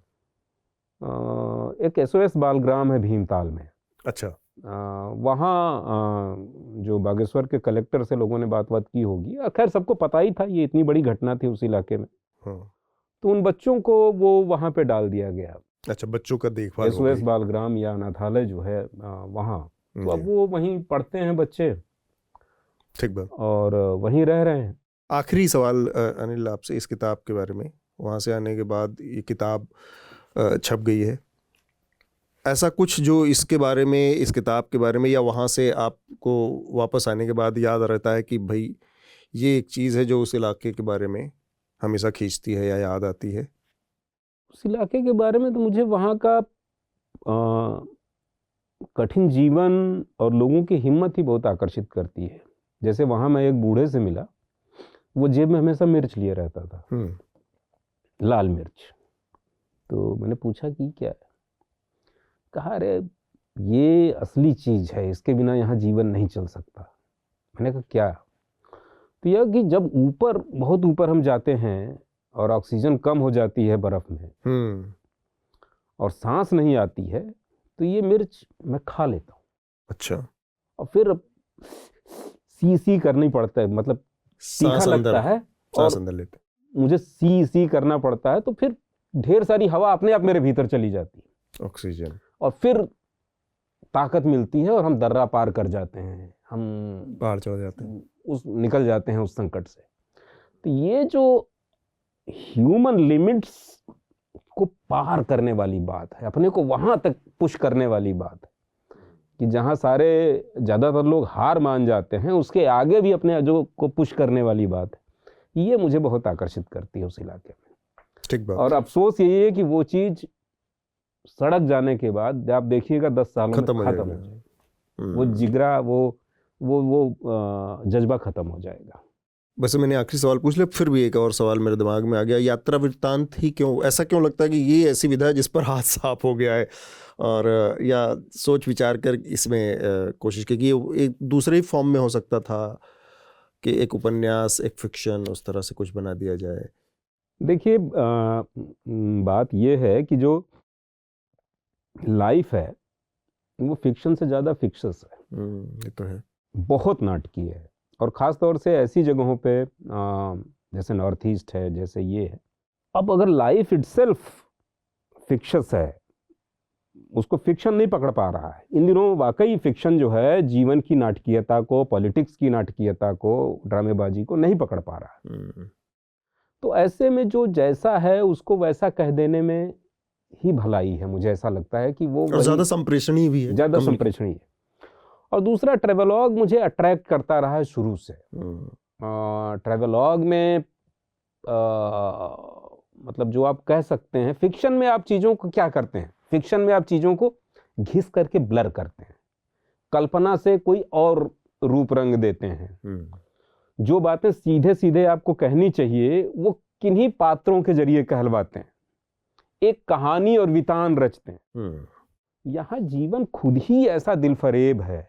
एक SOS बालग्राम है भीमताल में। अच्छा। वहाँ जो बागेश्वर के कलेक्टर से लोगों ने बात की होगी, और खैर सबको पता ही था ये इतनी बड़ी घटना थी उस इलाके में। तो उन बच्चों को वो वहाँ पे डाल दिया गया। अच्छा, बच्चों का देखभाल हो SOS गई। बालग्राम या अनाथालय जो है वहाँ, तो अब वो वहीं पढ़ते हैं बच्चे, ठीक बात, और वहीं रह रहे हैं। आखिरी सवाल अनिल आपसे इस किताब के बारे में, वहाँ से आने के बाद ये किताब छप गई है, ऐसा कुछ जो इसके बारे में, इस किताब के बारे में, या वहाँ से आपको वापस आने के बाद याद रहता है कि भाई ये एक चीज़ है जो उस इलाके के बारे में हमेशा खींचती है या याद आती है? उस इलाके के बारे में तो मुझे वहाँ का कठिन जीवन और लोगों की हिम्मत ही बहुत आकर्षित करती है। जैसे वहाँ मैं एक बूढ़े से मिला, वो जेब में हमेशा मिर्च लिए रहता था, लाल मिर्च। तो मैंने पूछा कि क्या है? कहा, अरे ये असली चीज़ है, इसके बिना यहाँ जीवन नहीं चल सकता। मैंने कहा क्या? तो यह कि जब ऊपर, बहुत ऊपर हम जाते हैं और ऑक्सीजन कम हो जाती है बर्फ़ में और सांस नहीं आती है, तो ये मिर्च मैं खा लेता हूँ। अच्छा। और फिर सी करनी पड़ता है, मतलब तीखा लगता है और मुझे सी करना पड़ता है, तो फिर ढेर सारी हवा अपने आप मेरे भीतर चली जाती है, ऑक्सीजन, और फिर ताकत मिलती है और हम दर्रा पार कर जाते हैं, हम बाहर चले जाते हैं, निकल जाते हैं उस संकट से। तो ये जो ह्यूमन लिमिट्स को पार करने वाली बात है, अपने को वहां तक पुश करने वाली बात है, कि जहां सारे ज़्यादातर लोग हार मान जाते हैं, उसके आगे भी अपने जो को पुश करने वाली बात है, ये मुझे बहुत आकर्षित करती है उस इलाके में। ठीक बात। और अफसोस यही है कि वो चीज़ सड़क जाने के बाद आप देखिएगा 10 सालों में खत्म हो जाएगा। वो जिगरा, वो जज्बा खत्म हो जाएगा। बस मैंने आखिरी सवाल पूछ लिया, फिर भी एक और सवाल मेरे दिमाग में आ गया। यात्रा वृत्तांत ही क्यों, ऐसा क्यों लगता है कि ये ऐसी विधा है जिस पर हाथ साफ हो गया है, और या सोच विचार कर इसमें कोशिश की कि ये एक दूसरे ही फॉर्म में हो सकता था, कि एक उपन्यास, एक फिक्शन, उस तरह से कुछ बना दिया जाए? देखिए, बात ये है कि जो लाइफ है वो फिक्शन से ज़्यादा फिक्शस है। ये तो है, बहुत नाटकीय है, और ख़ास तौर से ऐसी जगहों पे जैसे नॉर्थ ईस्ट है, जैसे ये है। अब अगर लाइफ इटसेल्फ फिक्शस है, उसको फिक्शन नहीं पकड़ पा रहा है। इन दिनों वाकई फिक्शन जो है जीवन की नाटकीयता को, पॉलिटिक्स की नाटकीयता को, ड्रामेबाजी को नहीं पकड़ पा रहा है। तो ऐसे में जो जैसा है उसको वैसा कह देने में ही भलाई है, मुझे ऐसा लगता है कि वो ज़्यादा संप्रेषणीय भी है, ज़्यादा संप्रेषणीय है। और दूसरा, ट्रेवलॉग मुझे अट्रैक्ट करता रहा है शुरू से। ट्रेवलॉग में मतलब जो आप कह सकते हैं, फिक्शन में आप चीज़ों को क्या करते हैं, फिक्शन में आप चीज़ों को घिस करके ब्लर करते हैं, कल्पना से कोई और रूप रंग देते हैं। जो बातें सीधे सीधे आपको कहनी चाहिए वो किन्हीं पात्रों के जरिए कहलवाते हैं, एक कहानी और वितान रचते हैं। यहाँ जीवन खुद ही ऐसा दिलफरेब है,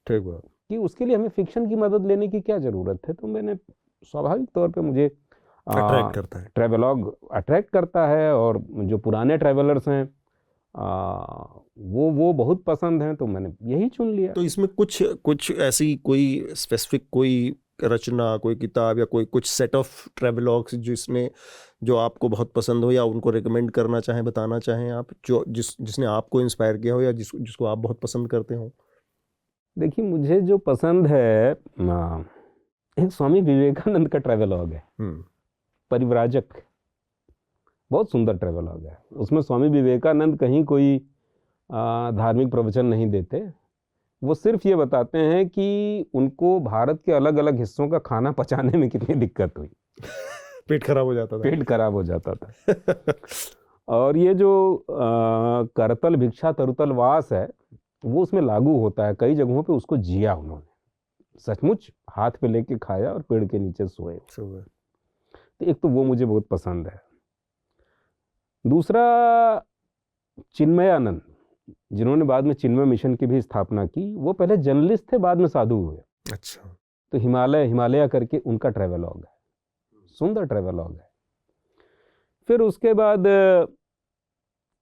ठीक बात, कि उसके लिए हमें फिक्शन की मदद लेने की क्या जरूरत है। तो मैंने स्वाभाविक तौर पे मुझे अट्रैक्ट करता है, ट्रैवलॉग अट्रैक्ट करता है, और जो पुराने ट्रैवलर्स हैं वो बहुत पसंद हैं, तो मैंने यही चुन लिया। तो इसमें कुछ ऐसी कोई स्पेसिफिक कोई रचना, कोई किताब या कोई कुछ सेट ऑफ ट्रैवलॉग्स जिसमें जो आपको बहुत पसंद हो, या उनको रिकमेंड करना चाहें, बताना चाहें आप, जो जिसने आपको इंस्पायर किया हो, या जिसको आप बहुत पसंद करते हो? देखिए, मुझे जो पसंद है, एक स्वामी विवेकानंद का ट्रैवलॉग है, परिव्राजक, बहुत सुंदर ट्रैवलॉग है। उसमें स्वामी विवेकानंद कहीं कोई धार्मिक प्रवचन नहीं देते, वो सिर्फ ये बताते हैं कि उनको भारत के अलग अलग हिस्सों का खाना पचाने में कितनी दिक्कत हुई। पेट खराब हो जाता था। और ये जो करतल भिक्षा तरुतल वास है, वो उसमें लागू होता है। कई जगहों पे उसको जिया उन्होंने, सचमुच हाथ पे लेके खाया और पेड़ के नीचे सोए। तो एक तो वो मुझे बहुत पसंद है। दूसरा, चिन्मयानंद, जिन्होंने बाद में चिन्मय मिशन की भी स्थापना की, वो पहले जर्नलिस्ट थे, बाद में साधु हुए। अच्छा। तो हिमालय करके उनका ट्रैवलॉग है, सुंदर ट्रैवलॉग है। फिर उसके बाद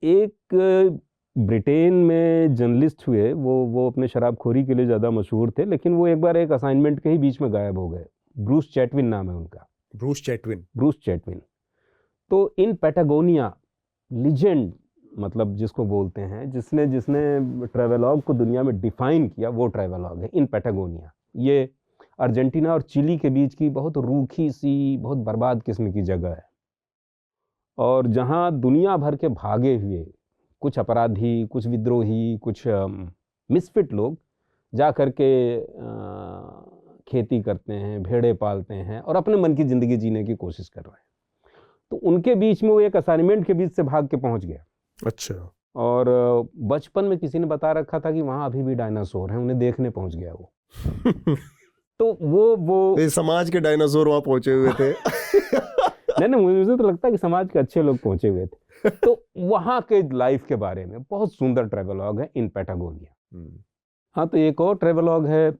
एक ब्रिटेन में जर्नलिस्ट हुए, वो अपने शराबखोरी के लिए ज़्यादा मशहूर थे, लेकिन वो एक बार एक असाइनमेंट के ही बीच में गायब हो गए। ब्रूस चैटविन नाम है उनका। ब्रूस चैटविन। तो इन पैटागोनिया लीजेंड, मतलब जिसको बोलते हैं, जिसने ट्रैवलॉग को दुनिया में डिफाइन किया, वो ट्रैवलॉग है इन पैटागोनिया। ये अर्जेंटीना और चिली के बीच की बहुत रूखी सी, बहुत बर्बाद किस्म की जगह है, और जहाँ दुनिया भर के भागे हुए कुछ अपराधी, कुछ विद्रोही, कुछ मिसफिट लोग जा कर के खेती करते हैं, भेड़े पालते हैं और अपने मन की ज़िंदगी जीने की कोशिश कर रहे हैं। तो उनके बीच में वो एक असाइनमेंट के बीच से भाग के पहुंच गया। अच्छा। और बचपन में किसी ने बता रखा था कि वहाँ अभी भी डायनासोर हैं, उन्हें देखने पहुंच गया वो। तो वो समाज के डायनासोर वहाँ पहुंचे हुए थे। नहीं, मुझे तो लगता है कि समाज के अच्छे लोग पहुंचे हुए थे। तो वहाँ के लाइफ के बारे में बहुत सुंदर ट्रैवलॉग है इन पैटागोनिया। हाँ, तो एक और ट्रैवलॉग है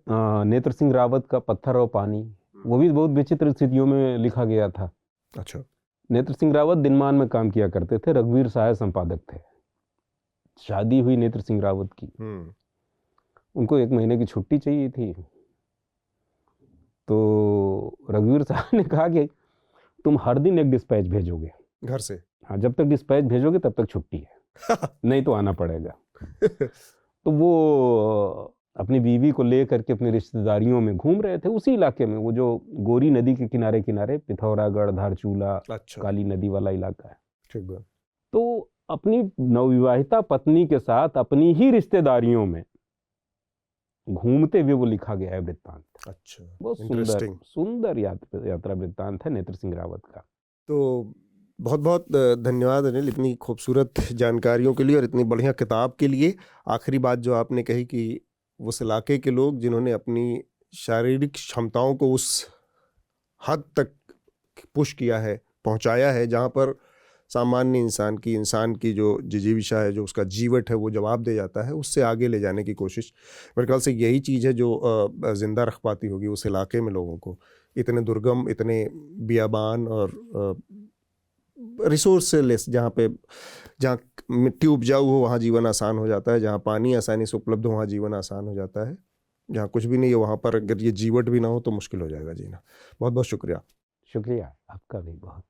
नेत्र सिंह रावत का, पत्थर और पानी। वो भी बहुत विचित्र स्थितियों में लिखा गया था। अच्छा। नेत्र सिंह रावत दिनमान में काम किया करते थे, रघुवीर सहाय संपादक थे। शादी हुई नेत्र सिंह रावत की, उनको 1 महीने की छुट्टी चाहिए थी। तो रघुवीर सहाय ने कहा कि तुम हर दिन एक डिस्पैच भेजोगे घर से। हाँ, जब तक डिस्पैच भेजोगे तब तक छुट्टी है, नहीं तो आना पड़ेगा। तो वो अपनी बीवी को ले करके अपनी रिश्तेदारियों में घूम रहे थे उसी इलाके में, वो जो गोरी नदी के किनारे किनारे पिथौरागढ़, धारचूला, अच्छा। काली नदी वाला इलाका है। ठीक बात। तो अपनी नवविवाहिता पत्नी के साथ अपनी ही रिश्तेदारियों में घूमते हुए वो लिखा गया है वृत्तांत। अच्छा, बहुत सुंदर यात्रा वृत्तांत है नेत्र सिंह रावत का। तो बहुत बहुत धन्यवाद अनिल, इतनी खूबसूरत जानकारियों के लिए और इतनी बढ़िया किताब के लिए। आखिरी बात जो आपने कही कि उस इलाके के लोग जिन्होंने अपनी शारीरिक क्षमताओं को उस हद तक पुश किया है, पहुंचाया है, जहां पर सामान्य इंसान की जो जिजीविशा है, जो उसका जीवट है, वो जवाब दे जाता है, उससे आगे ले जाने की कोशिश मेरे ख्याल से यही चीज़ है जो ज़िंदा रख पाती होगी उस इलाके में लोगों को। इतने दुर्गम, इतने बियाबान और रिसोर्सलेस, जहाँ मिट्टी उपजाऊ हो वहाँ जीवन आसान हो जाता है, जहाँ पानी आसानी से उपलब्ध हो वहाँ जीवन आसान हो जाता है, जहाँ कुछ भी नहीं है वहाँ पर अगर ये जीवट भी ना हो तो मुश्किल हो जाएगा जीना। बहुत बहुत शुक्रिया। शुक्रिया आपका भी बहुत।